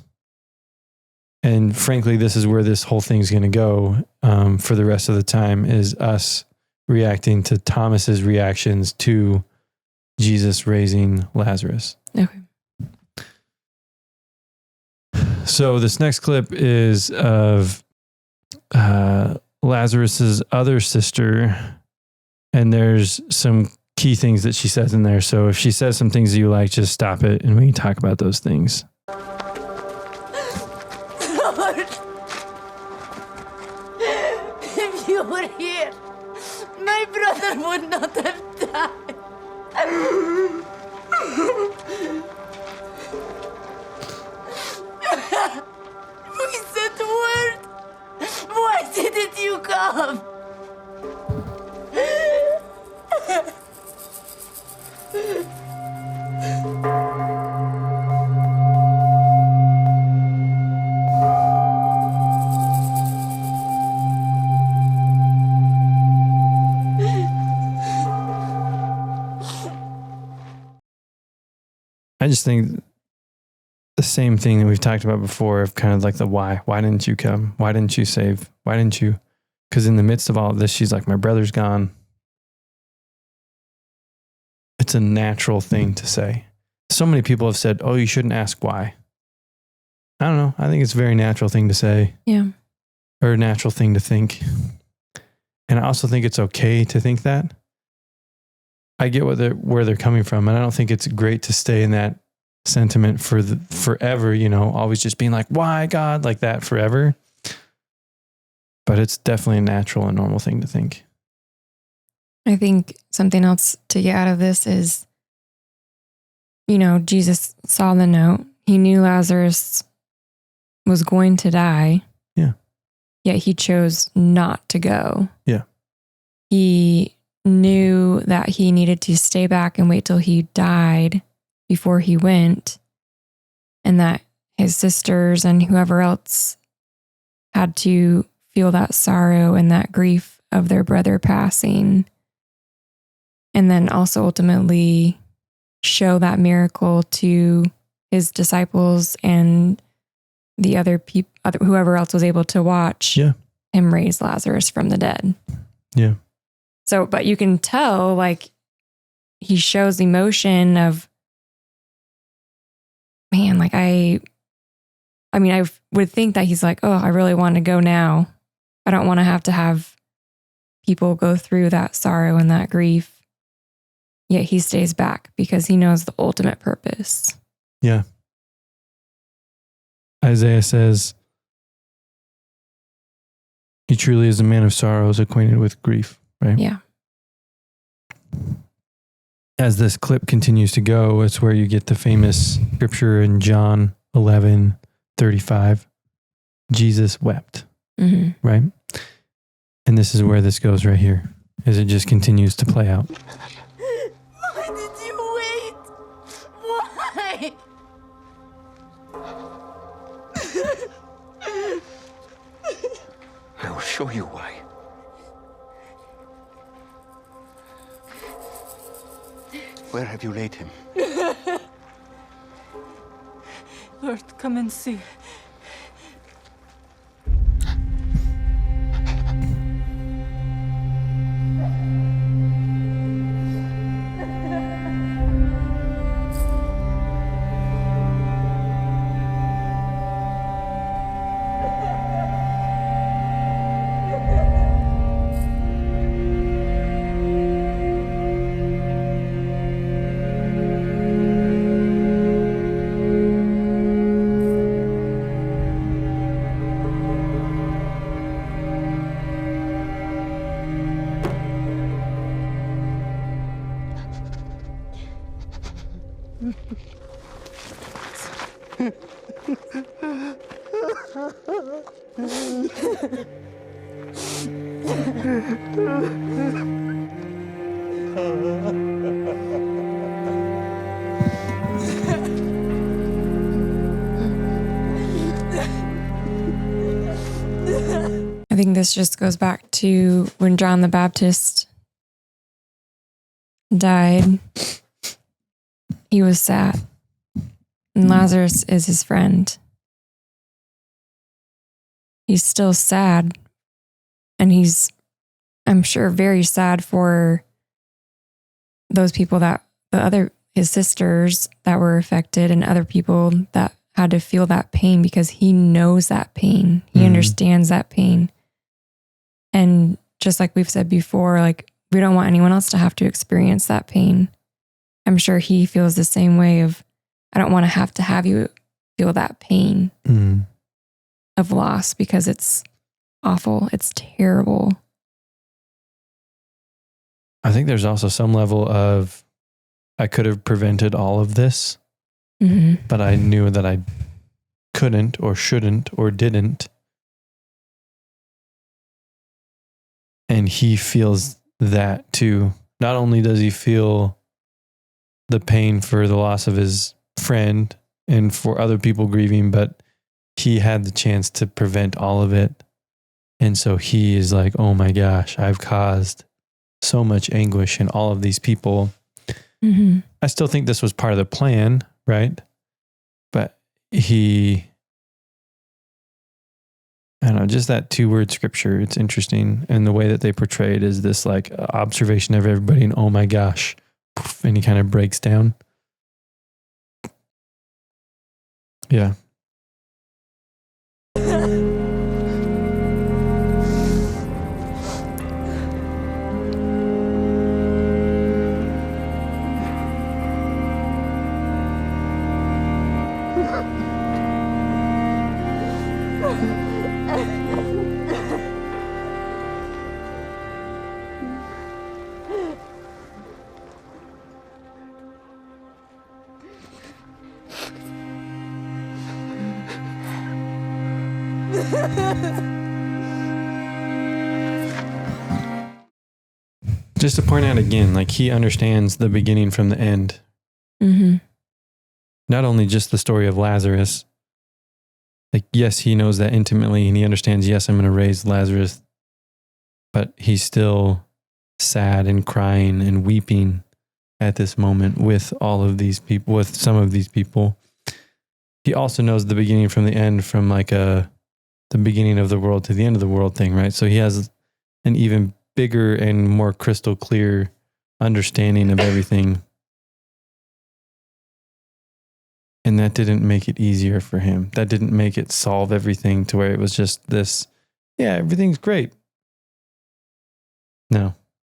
And frankly, this is where this whole thing's going to go for the rest of the time, is us reacting to Thomas's reactions to Jesus raising Lazarus. Okay. So this next clip is of Lazarus's other sister, and there's some key things that she says in there. So if she says some things that you like, just stop it and we can talk about those things. Lord, if you were here, my brother would not have died. We said word. Why didn't you come? I just think the same thing that we've talked about before, of kind of like the why. Why didn't you come? Why didn't you save? Why didn't you? Because in the midst of all of this, she's like, my brother's gone. It's a natural thing to say. So many people have said, oh, you shouldn't ask why. I don't know. I think it's a very natural thing to say. Yeah. Or a natural thing to think. And I also think it's okay to think that. I get where they're coming from. And I don't think it's great to stay in that sentiment for forever, you know, always just being like, why God, like that forever. But it's definitely a natural and normal thing to think. I think something else to get out of this is, you know, Jesus saw the note. He knew Lazarus was going to die. Yeah. Yet he chose not to go. Yeah. He knew that he needed to stay back and wait till he died before he went, and that his sisters and whoever else had to feel that sorrow and that grief of their brother passing, and then also ultimately show that miracle to his disciples and the other people, whoever else was able to watch him raise Lazarus from the dead. Yeah. So, but you can tell, like, he shows emotion of, man, like I would think that he's like, oh, I really want to go now. I don't want to have people go through that sorrow and that grief. Yet he stays back because he knows the ultimate purpose. Yeah. Isaiah says, he truly is a man of sorrows, acquainted with grief, right? Yeah. As this clip continues to go, it's where you get the famous scripture in John 11:35. Jesus wept, right? And this is where this goes right here, as it just continues to play out. Why did you wait? Why? I will show you why. Where have you laid him? Lord, come and see. I think this just goes back to when John the Baptist died. He was sad. And Lazarus is his friend. He's still sad. And he's, I'm sure, very sad for those people his sisters that were affected and other people that had to feel that pain, because he knows that pain. He understands that pain. And just like we've said before, like, we don't want anyone else to have to experience that pain. I'm sure he feels the same way of, I don't want to have you feel that pain of loss, because it's awful. It's terrible. I think there's also some level of, I could have prevented all of this, but I knew that I couldn't or shouldn't or didn't. And he feels that too. Not only does he feel the pain for the loss of his friend and for other people grieving, but he had the chance to prevent all of it. And so he is like, oh my gosh, I've caused so much anguish in all of these people. I still think this was part of the plan, right? But I don't know, just that 2-word scripture, it's interesting. And the way that they portray it is this like observation of everybody and oh my gosh, and he kind of breaks down. Yeah. Just to point out again, like he understands the beginning from the end. Not only just the story of Lazarus. Like, yes, he knows that intimately and he understands, yes, I'm going to raise Lazarus. But he's still sad and crying and weeping at this moment with all of these people, with some of these people. He also knows the beginning from the end, from like the beginning of the world to the end of the world thing, right? So he has an even bigger and more crystal clear understanding of everything. And that didn't make it easier for him. That didn't make it solve everything to where it was just this, yeah, everything's great. No,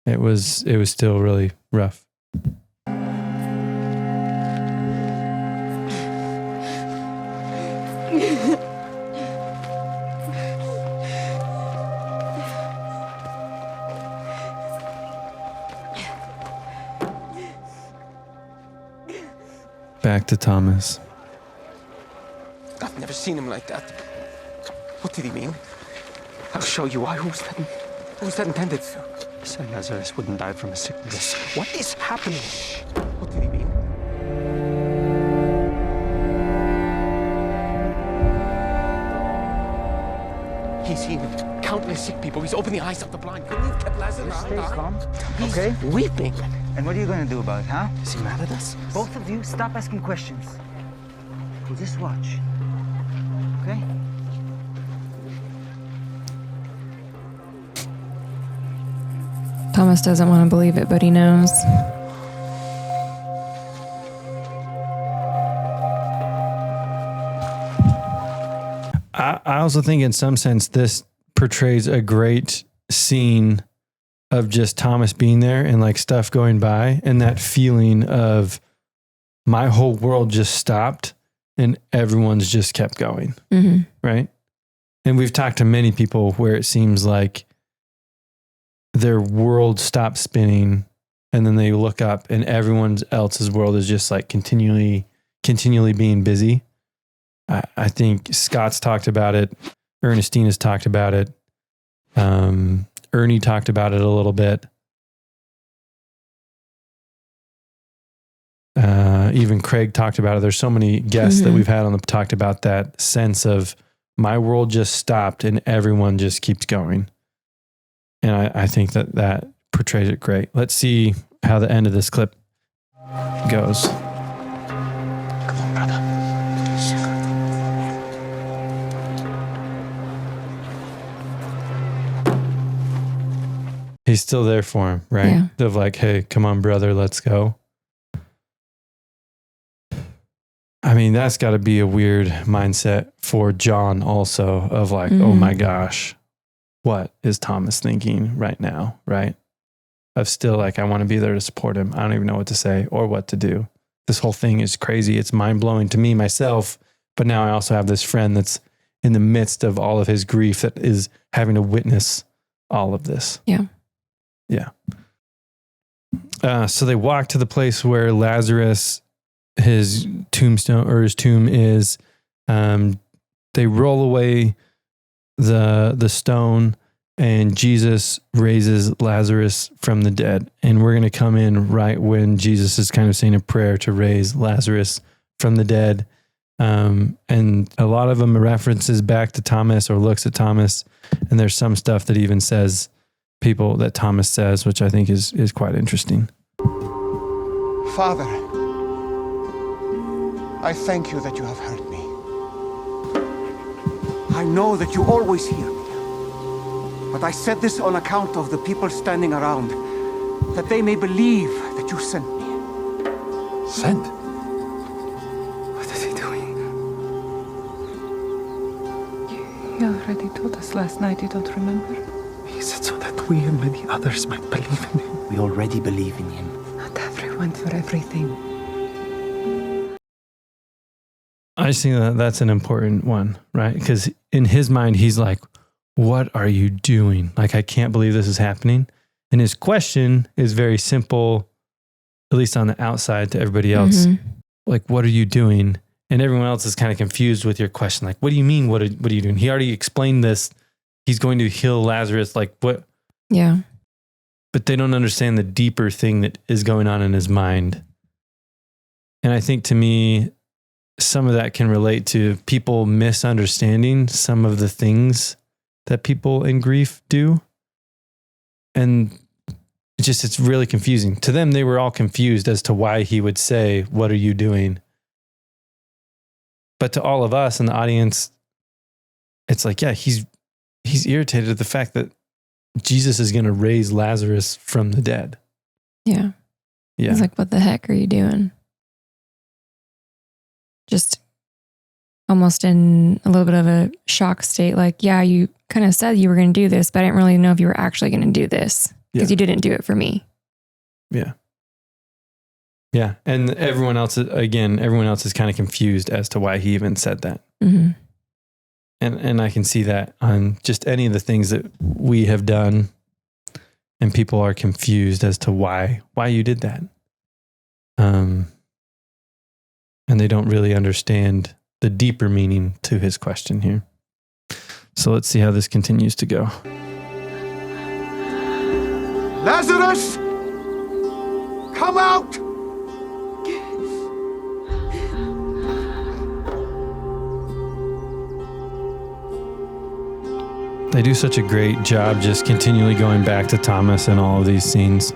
it was still really rough. Back to Thomas. I've never seen him like that. What did he mean? I'll show you why. Who's that intended for? Said Lazarus wouldn't die from a sickness. What is happening? What did he mean? He's healing countless sick people. He's opened the eyes of the blind. Couldn't he have kept Lazarus? Stay calm. He's Okay. weeping. And what are you going to do about it, huh? Is he mad at us? Both of you, stop asking questions. We'll just watch. Okay? Thomas doesn't want to believe it, but he knows. I also think in some sense this portrays a great scene of just Thomas being there and like stuff going by and that feeling of my whole world just stopped and everyone's just kept going. Mm-hmm. Right. And we've talked to many people where it seems like their world stops spinning and then they look up and everyone else's world is just like continually being busy. I think Scott's talked about it. Ernestina's talked about it. Ernie talked about it a little bit. Even Craig talked about it. There's so many guests that we've had on the talked about that sense of my world just stopped and everyone just keeps going. And I think that portrays it great. Let's see how the end of this clip goes. Come on, brother. He's still there for him, right? Yeah. Of like, hey, come on, brother, let's go. I mean, that's got to be a weird mindset for John also of like, oh my gosh, what is Thomas thinking right now, right? Of still like, I want to be there to support him. I don't even know what to say or what to do. This whole thing is crazy. It's mind-blowing to me, myself. But now I also have this friend that's in the midst of all of his grief that is having to witness all of this. Yeah. Yeah. So they walk to the place where Lazarus, his tombstone or his tomb is. They roll away the stone and Jesus raises Lazarus from the dead. And we're going to come in right when Jesus is kind of saying a prayer to raise Lazarus from the dead. And a lot of them references back to Thomas or looks at Thomas. And there's some stuff that even says people that Thomas says, which I think is quite interesting. Father, I thank you that you have heard me. I know that you always hear me. But I said this on account of the people standing around, that they may believe that you sent me. Sent? What is he doing? You already told us last night, you don't remember? He said so that we and many others might believe in him. We already believe in him. Not everyone for everything. I just think that's an important one, right? Because in his mind, he's like, what are you doing? Like, I can't believe this is happening. And his question is very simple, at least on the outside to everybody else. Like, what are you doing? And everyone else is kind of confused with your question. Like, what do you mean? What are you doing? He already explained this. He's going to heal Lazarus. Like, what? Yeah. But they don't understand the deeper thing that is going on in his mind. And I think to me, some of that can relate to people misunderstanding some of the things that people in grief do. And it's really confusing. To them, they were all confused as to why he would say, what are you doing? But to all of us in the audience, it's like, yeah, he's irritated at the fact that Jesus is going to raise Lazarus from the dead. Yeah. Yeah. He's like, what the heck are you doing? Just almost in a little bit of a shock state. Like, yeah, you kind of said you were going to do this, but I didn't really know if you were actually going to do this because you didn't do it for me. Yeah. Yeah. And everyone else is kind of confused as to why he even said that. Mm-hmm. And I can see that on just any of the things that we have done, and people are confused as to why you did that. And they don't really understand the deeper meaning to his question here. So let's see how this continues to go. Lazarus! Come out! They do such a great job just continually going back to Thomas in all of these scenes.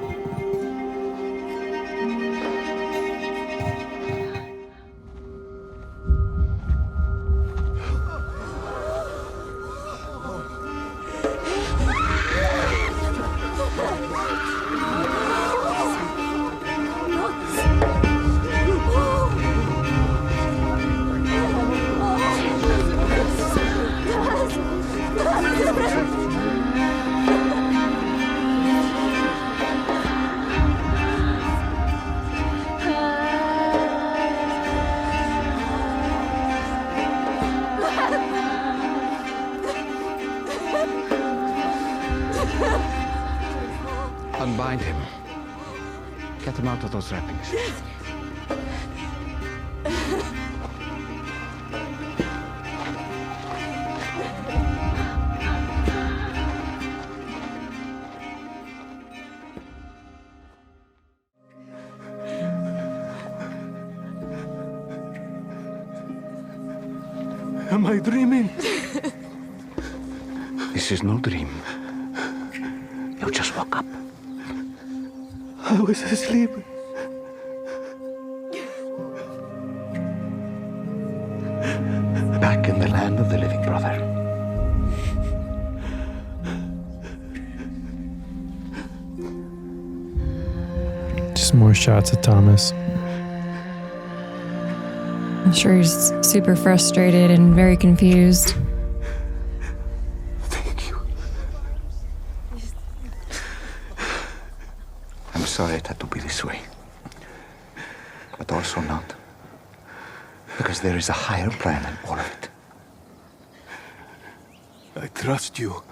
Unbind him. Get him out of those wrappings. Am I dreaming? This is no dream. You just woke up. I was asleep. Back in the land of the living, brother. Just more shots of Thomas. I'm sure he's super frustrated and very confused. I'm sorry it had to be this way. But also not. Because there is a higher plan in all of it. I trust you.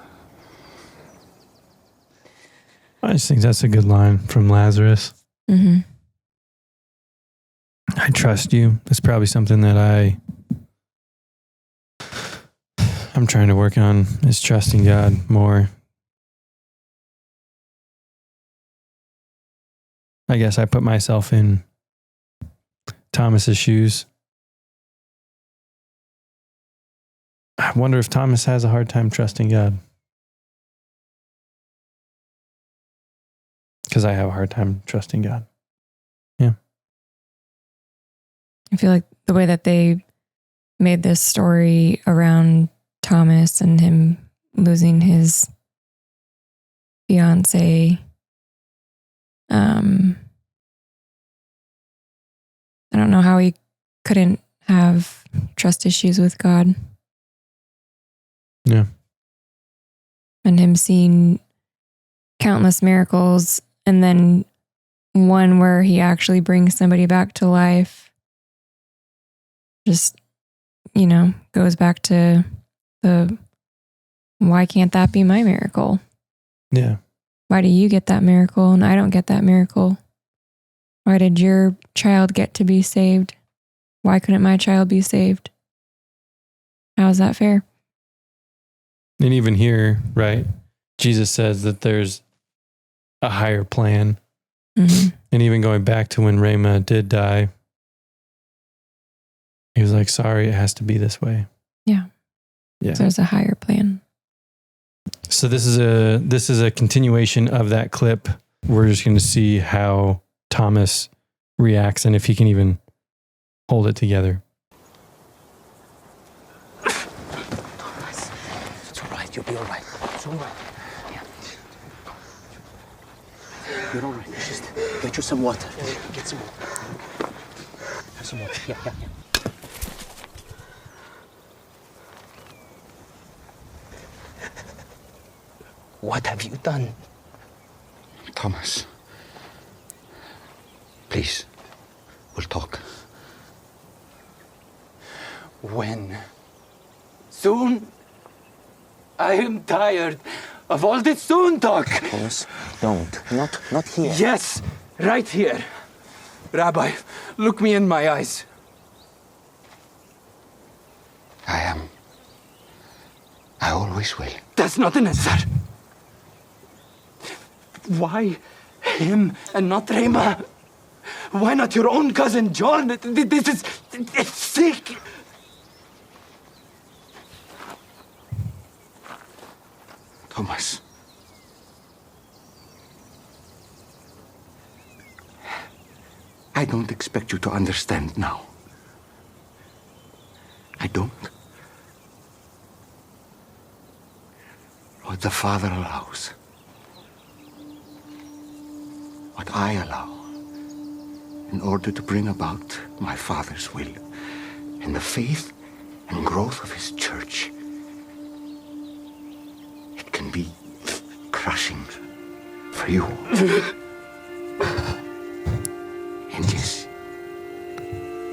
I just think that's a good line from Lazarus. Mm-hmm. I trust you. It's probably something that I'm trying to work on, is trusting God more. I guess I put myself in Thomas's shoes. I wonder if Thomas has a hard time trusting God. Because I have a hard time trusting God. Yeah. I feel like the way that they made this story around Thomas and him losing his fiance, I don't know how he couldn't have trust issues with God. Yeah. And him seeing countless miracles, and then one where he actually brings somebody back to life. Just, goes back to the, why can't that be my miracle? Yeah. Why do you get that miracle and I don't get that miracle? Why did your child get to be saved? Why couldn't my child be saved? How is that fair? And even here, right, Jesus says that there's a higher plan. Mm-hmm. And even going back to when Rama did die, he was like, sorry, it has to be this way. Yeah. Yeah. So there's a higher plan. So this is a continuation of that clip. We're just going to see how Thomas reacts and if he can even hold it together. Thomas, it's all right. You'll be all right. It's all right. Yeah. You're all right. Just get you some water. Get some water. Have some water. Yeah. What have you done? Thomas, please, we'll talk. When? Soon? I am tired of all this soon talk. Thomas, don't. Not here. Yes, right here. Rabbi, look me in my eyes. I always will. That's not an answer. Why him and not Rema? Why not your own cousin John? This is it's sick. Thomas. I don't expect you to understand now. I don't. What the Father allows. What I allow. In order to bring about my Father's will. And the faith and growth of His church. It can be crushing for you. And yes,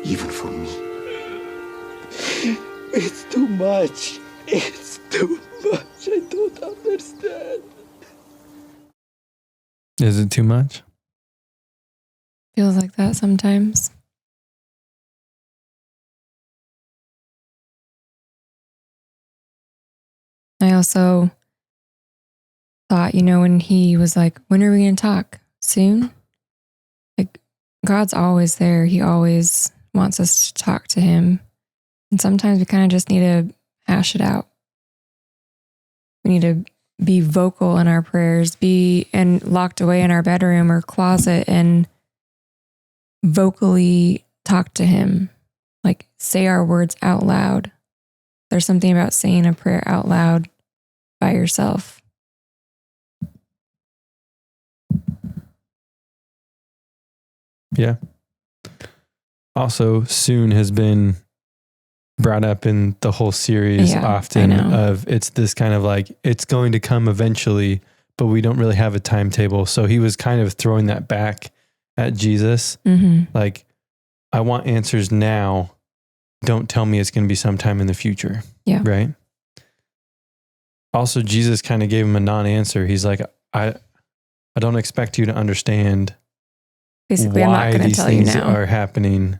even for me. It's too much. It's too much. I don't understand. Is it too much? Feels like that sometimes. I also thought, when he was like, when are we going to talk? Soon? Like, God's always there. He always wants us to talk to him. And sometimes we kind of just need to hash it out. We need to be vocal in our prayers, and locked away in our bedroom or closet and vocally talk to him. Like, say our words out loud. There's something about saying a prayer out loud by yourself. Yeah. Also, soon has been brought up in the whole series often of it's this kind of like, it's going to come eventually, but we don't really have a timetable. So he was kind of throwing that back at Jesus. Mm-hmm. Like, I want answers now. Don't tell me it's going to be sometime in the future. Yeah. Right. Also, Jesus kind of gave him a non-answer. He's like, I don't expect you to understand basically why I'm not going to tell you now are happening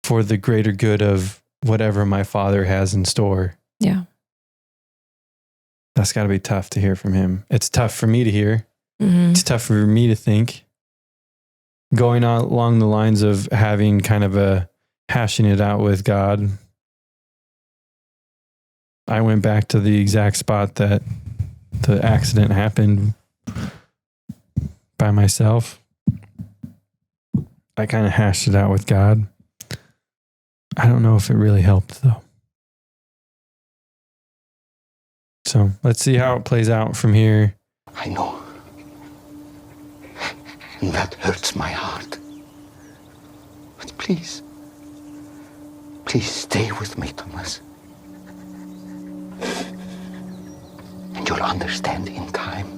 for the greater good of whatever my Father has in store. Yeah. That's got to be tough to hear from him. It's tough for me to hear. Mm-hmm. It's tough for me to think. Going on along the lines of having kind of a hashing it out with God. I went back to the exact spot that the accident happened by myself. I kind of hashed it out with God. I don't know if it really helped though. So let's see how it plays out from here. I know. And that hurts my heart. But please stay with me, Thomas. And you'll understand in time.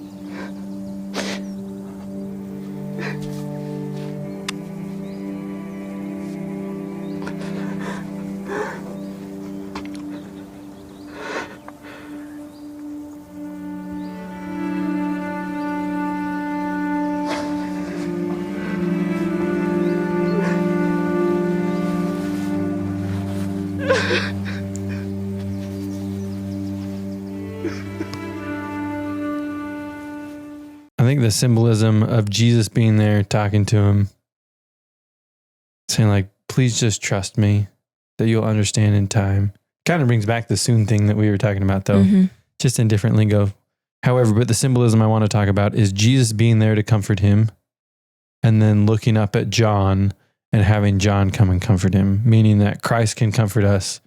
I think the symbolism of Jesus being there, talking to him, saying like, please just trust me that you'll understand in time. Kind of brings back the soon thing that we were talking about though, just in different lingo. However, but the symbolism I want to talk about is Jesus being there to comfort him and then looking up at John and having John come and comfort him, meaning that Christ can comfort us.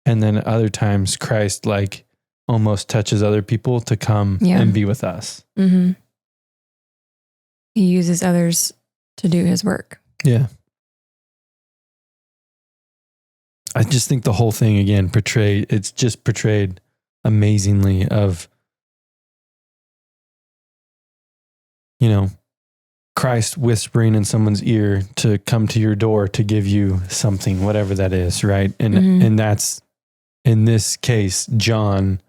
And then other times Christ like almost touches other people to come and be with us. Mm-hmm. he uses others to do his work. Yeah. I just think the whole thing again it's just portrayed amazingly of, Christ whispering in someone's ear to come to your door to give you something, whatever that is, right? And that's, in this case, John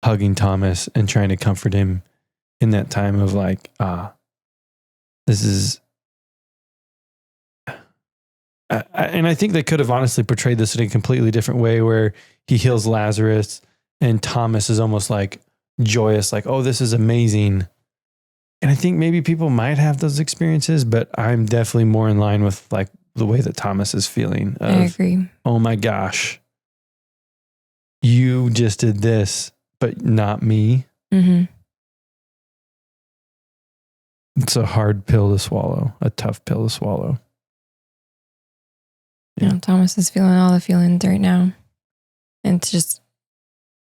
hugging Thomas and trying to comfort him in that time of like, this is... and I think they could have honestly portrayed this in a completely different way where he heals Lazarus and Thomas is almost like joyous, like, oh, this is amazing. And I think maybe people might have those experiences, but I'm definitely more in line with like the way that Thomas is feeling. I agree. Oh my gosh, you just did this, but not me. Mm-hmm. It's a hard pill to swallow, a tough pill to swallow. Yeah, Thomas is feeling all the feelings right now. And it's just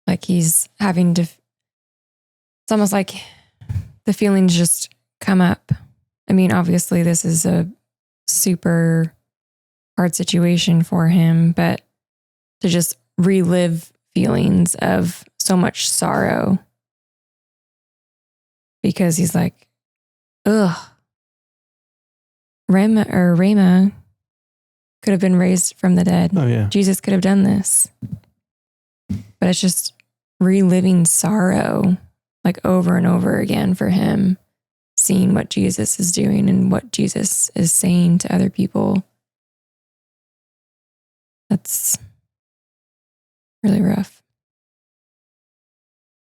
like he's having to, it's almost like the feelings just come up. I mean, obviously this is a super hard situation for him, but to just relive feelings of so much sorrow because he's like, ugh, Rama could have been raised from the dead. Oh yeah. Jesus could have done this. But it's just reliving sorrow like over and over again for him, seeing what Jesus is doing and what Jesus is saying to other people. That's really rough.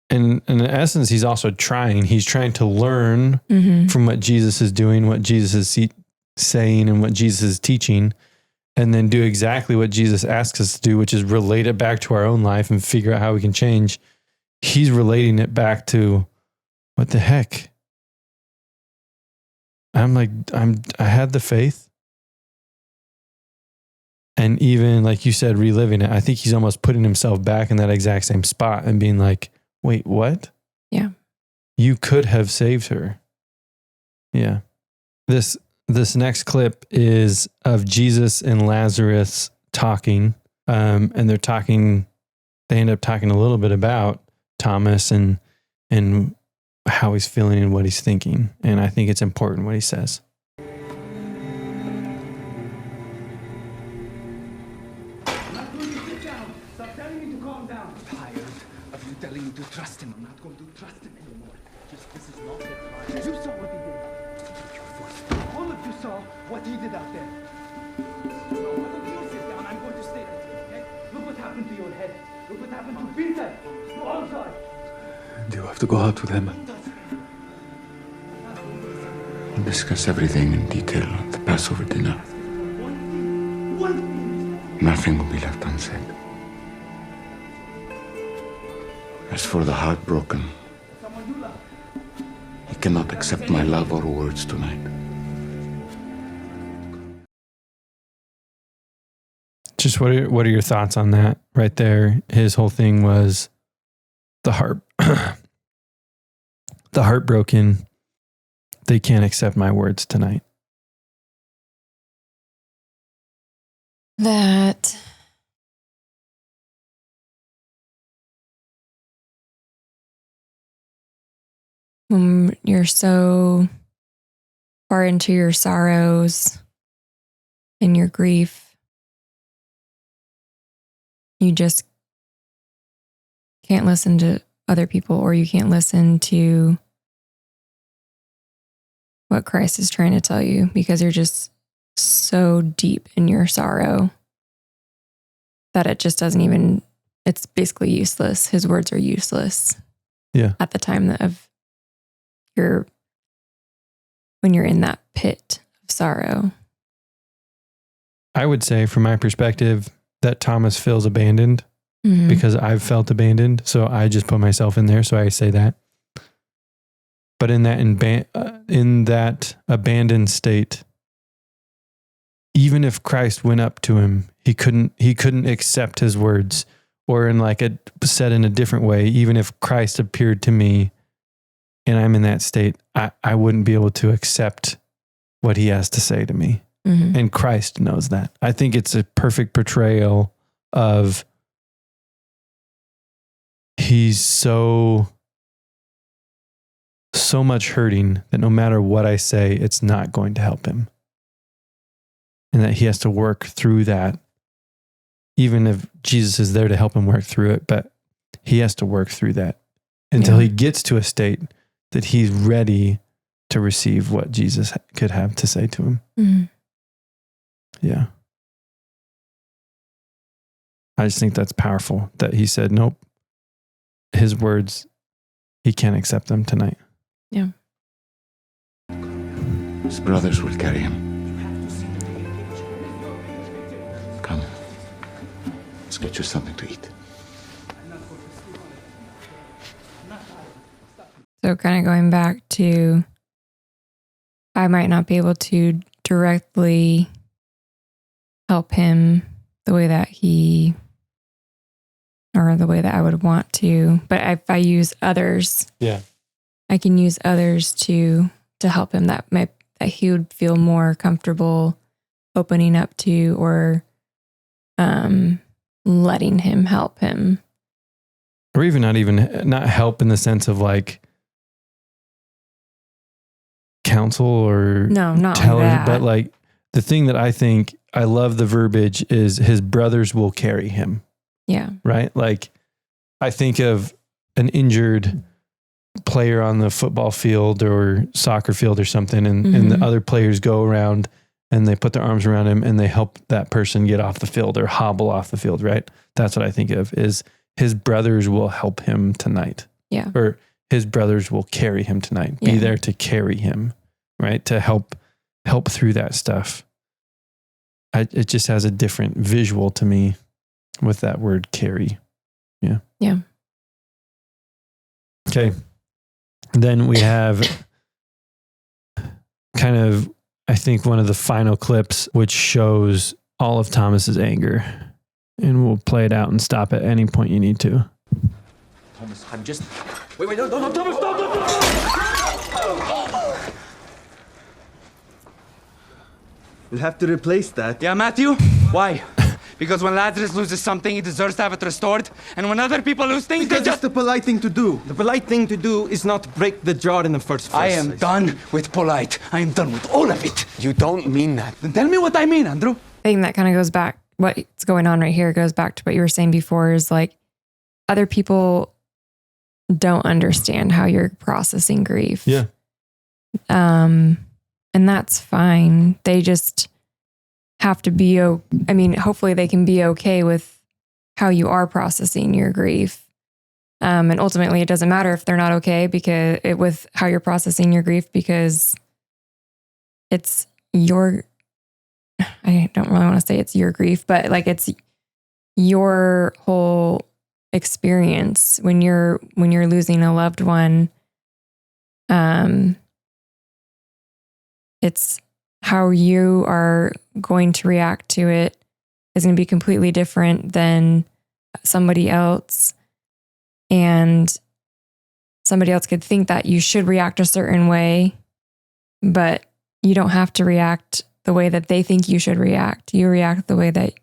And in essence, he's also trying. He's trying to learn from what Jesus is doing, what Jesus is saying, and what Jesus is teaching, and then do exactly what Jesus asks us to do, which is relate it back to our own life and figure out how we can change. He's relating it back to, what the heck? I had the faith. And even like you said, reliving it, I think he's almost putting himself back in that exact same spot and being like, wait, what? Yeah. You could have saved her. Yeah. This next clip is of Jesus and Lazarus talking. And they end up talking a little bit about Thomas and how he's feeling and what he's thinking. And I think it's important what he says. I'm not going to sit down. Stop telling me to calm down. I'm tired of you telling me to trust him. I'm not going to trust him anymore. This is not the time. You saw what he did. All of you saw what he did out there. No, why don't you sit down? I'm going to stay right here, okay? Look what happened to your head. Look what happened to Peter. You all saw it. Do you have to go out with him? We'll discuss everything in detail at the Passover dinner. Nothing will be left unsaid. As for the heartbroken, he cannot accept my love or words tonight. Just what are your thoughts on that right there? His whole thing was the heartbroken. They can't accept my words tonight. That when you're so far into your sorrows and your grief, you just can't listen to other people, or you can't listen to what Christ is trying to tell you because you're just so deep in your sorrow that it just doesn't even, it's basically useless. His words are useless. Yeah. At the time of when you're in that pit of sorrow. I would say from my perspective that Thomas feels abandoned because I've felt abandoned. So I just put myself in there. So I say that. But in that abandoned state, even if Christ went up to him, he couldn't accept his words. Or in said in a different way, even if Christ appeared to me and I'm in that state, I wouldn't be able to accept what he has to say to me. Mm-hmm. And Christ knows that. I think it's a perfect portrayal of he's so much hurting that no matter what I say, it's not going to help him. And that he has to work through that, even if Jesus is there to help him work through it, but he has to work through that until he gets to a state that he's ready to receive what Jesus could have to say to him. Mm-hmm. Yeah. I just think that's powerful that he said, nope, his words, he can't accept them tonight. Yeah. His brothers will carry him. Come. Let's get you something to eat. So kind of going back to, I might not be able to directly help him the way that the way that I would want to, but if I use others, I can use others to help him that he would feel more comfortable opening up to, or letting him help him. Or even not help in the sense of like counsel or not tell like him, that. but like the thing that I think I love the verbiage is his brothers will carry him. Yeah. Right? Like I think of an injured player on the football field or soccer field or something, and the other players go around and they put their arms around him and they help that person get off the field or hobble off the field, right? That's what I think of, is his brothers will help him tonight. Yeah. Or his brothers will carry him tonight. Be there to carry him, right? To help through that stuff. It just has a different visual to me with that word carry. Yeah. Yeah. Okay. Then we have kind of, I think, one of the final clips, which shows all of Thomas's anger. And we'll play it out and stop at any point you need to. Thomas, I'm just... Wait, no, Thomas, stop! We'll have to replace that. Yeah, Matthew? Why? Because when Lazarus loses something, he deserves to have it restored. And when other people lose things, Because it's the polite thing to do. The polite thing to do is not break the jar in the first place. I am done with polite. I am done with all of it. You don't mean that. Then tell me what I mean, Andrew. I think that kind of goes back, what's going on right here goes back to what you were saying before, is like other people don't understand how you're processing grief. Yeah. And that's fine. They just have to be, hopefully they can be okay with how you are processing your grief. And ultimately it doesn't matter if they're not okay with how you're processing your grief, because it's I don't really want to say it's your grief, but like it's your whole experience when you're losing a loved one. It's how you are going to react to it is going to be completely different than somebody else. And somebody else could think that you should react a certain way, but you don't have to react the way that they think you should react. You react the way that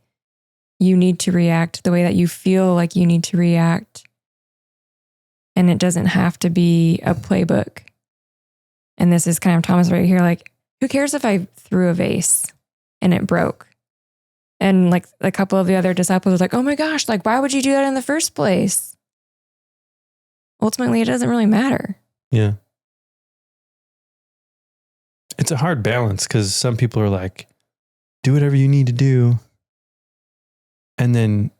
you need to react, the way that you feel like you need to react. And it doesn't have to be a playbook. And this is kind of Thomas right here, like, who cares if I threw a vase and it broke? And like a couple of the other disciples were like, oh my gosh, like, why would you do that in the first place? Ultimately, it doesn't really matter. Yeah. It's a hard balance because some people are like, do whatever you need to do. And then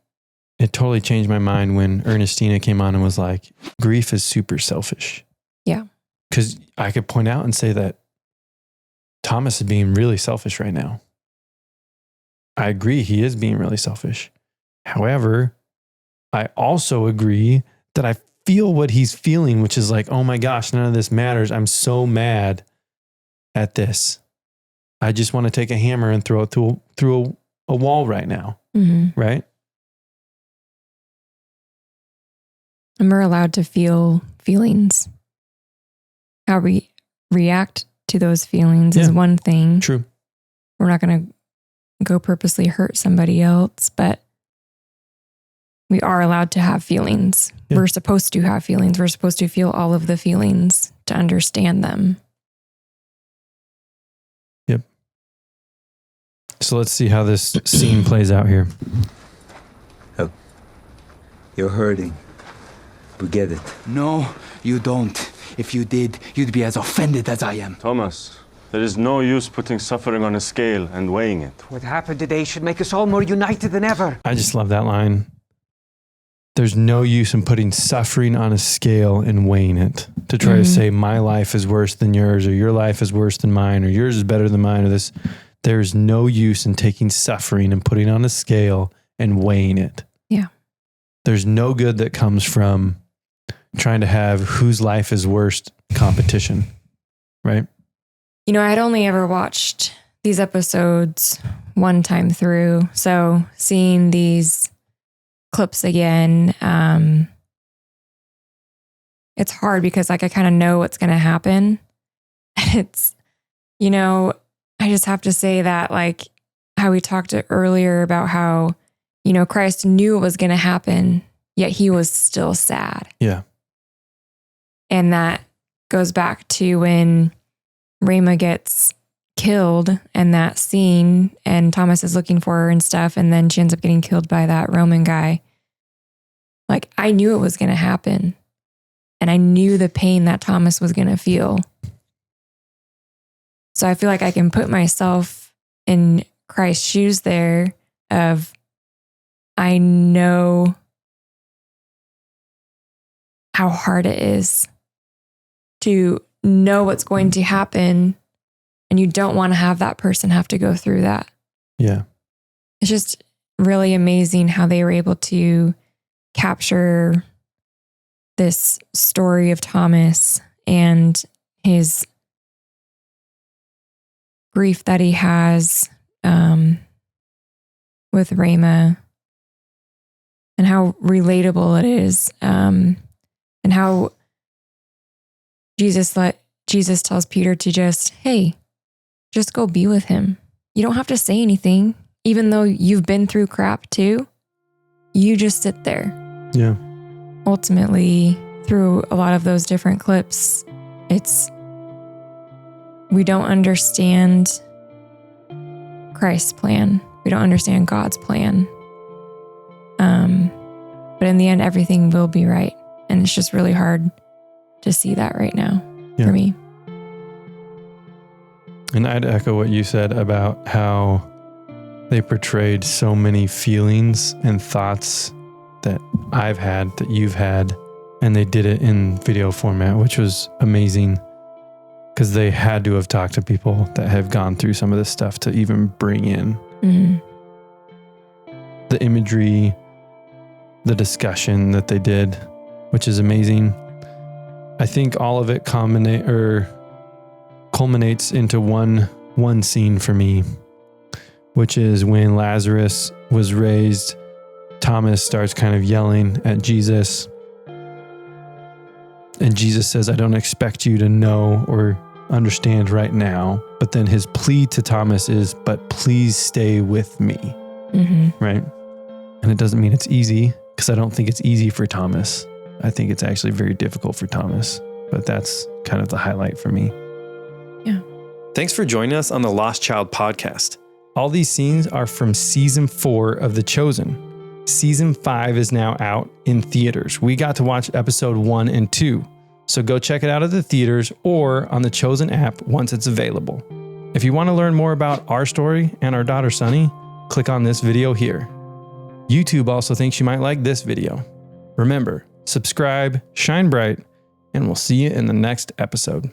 it totally changed my mind when Ernestina came on and was like, grief is super selfish. Yeah. Because I could point out and say that Thomas is being really selfish right now. I agree, he is being really selfish. However, I also agree that I feel what he's feeling, which is like, oh my gosh, none of this matters. I'm so mad at this. I just want to take a hammer and throw it through a wall right now. Mm-hmm. Right? And we're allowed to feel feelings. how we react to those feelings is one thing. True. We're not going to go purposely hurt somebody else, but we are allowed to have feelings. Yeah. We're supposed to have feelings. We're supposed to feel all of the feelings to understand them. Yep. So let's see how this scene plays out here. Oh, you're hurting. We get it. No, you don't. If you did, you'd be as offended as I am. Thomas, there is no use putting suffering on a scale and weighing it. What happened today should make us all more united than ever. I just love that line. There's no use in putting suffering on a scale and weighing it to try to say my life is worse than yours, or your life is worse than mine, or yours is better than mine, or this. There's no use in taking suffering and putting on a scale and weighing it. Yeah. There's no good that comes from trying to have whose life is worst competition, right? You know, I'd only ever watched these episodes one time through. So seeing these clips again, it's hard because like I kind of know what's going to happen. It's, you know, I just have to say that like how we talked earlier about how, you know, Christ knew it was going to happen, yet he was still sad. Yeah. And that goes back to when Rama gets killed and that scene and Thomas is looking for her and stuff. And then she ends up getting killed by that Roman guy. Like I knew it was going to happen. And I knew the pain that Thomas was going to feel. So I feel like I can put myself in Christ's shoes there of, I know how hard it is to know what's going to happen, and you don't want to have that person have to go through that. Yeah. It's just really amazing how they were able to capture this story of Thomas and his grief that he has with Rama, and how relatable it is, and how Jesus tells Peter to just go be with him. You don't have to say anything, even though you've been through crap too. You just sit there. Yeah. Ultimately, through a lot of those different clips, we don't understand Christ's plan. We don't understand God's plan. But in the end, everything will be right. And it's just really hard to see that right now for me. And I'd echo what you said about how they portrayed so many feelings and thoughts that I've had, that you've had, and they did it in video format, which was amazing because they had to have talked to people that have gone through some of this stuff to even bring in the imagery, the discussion that they did, which is amazing. I think all of it culminates into one scene for me, which is when Lazarus was raised. Thomas starts kind of yelling at Jesus, and Jesus says, I don't expect you to know or understand right now. But then his plea to Thomas is, but please stay with me. Right? And it doesn't mean it's easy, because I don't think it's easy for Thomas. I think it's actually very difficult for Thomas, but that's kind of the highlight for me. Yeah. Thanks for joining us on the Lost Child podcast. All these scenes are from season 4 of The Chosen. Season 5 is now out in theaters. We got to watch episode 1 and 2. So go check it out at the theaters or on the Chosen app once it's available. If you want to learn more about our story and our daughter Sunni, click on this video here. YouTube also thinks you might like this video. Remember, subscribe, shine bright, and we'll see you in the next episode.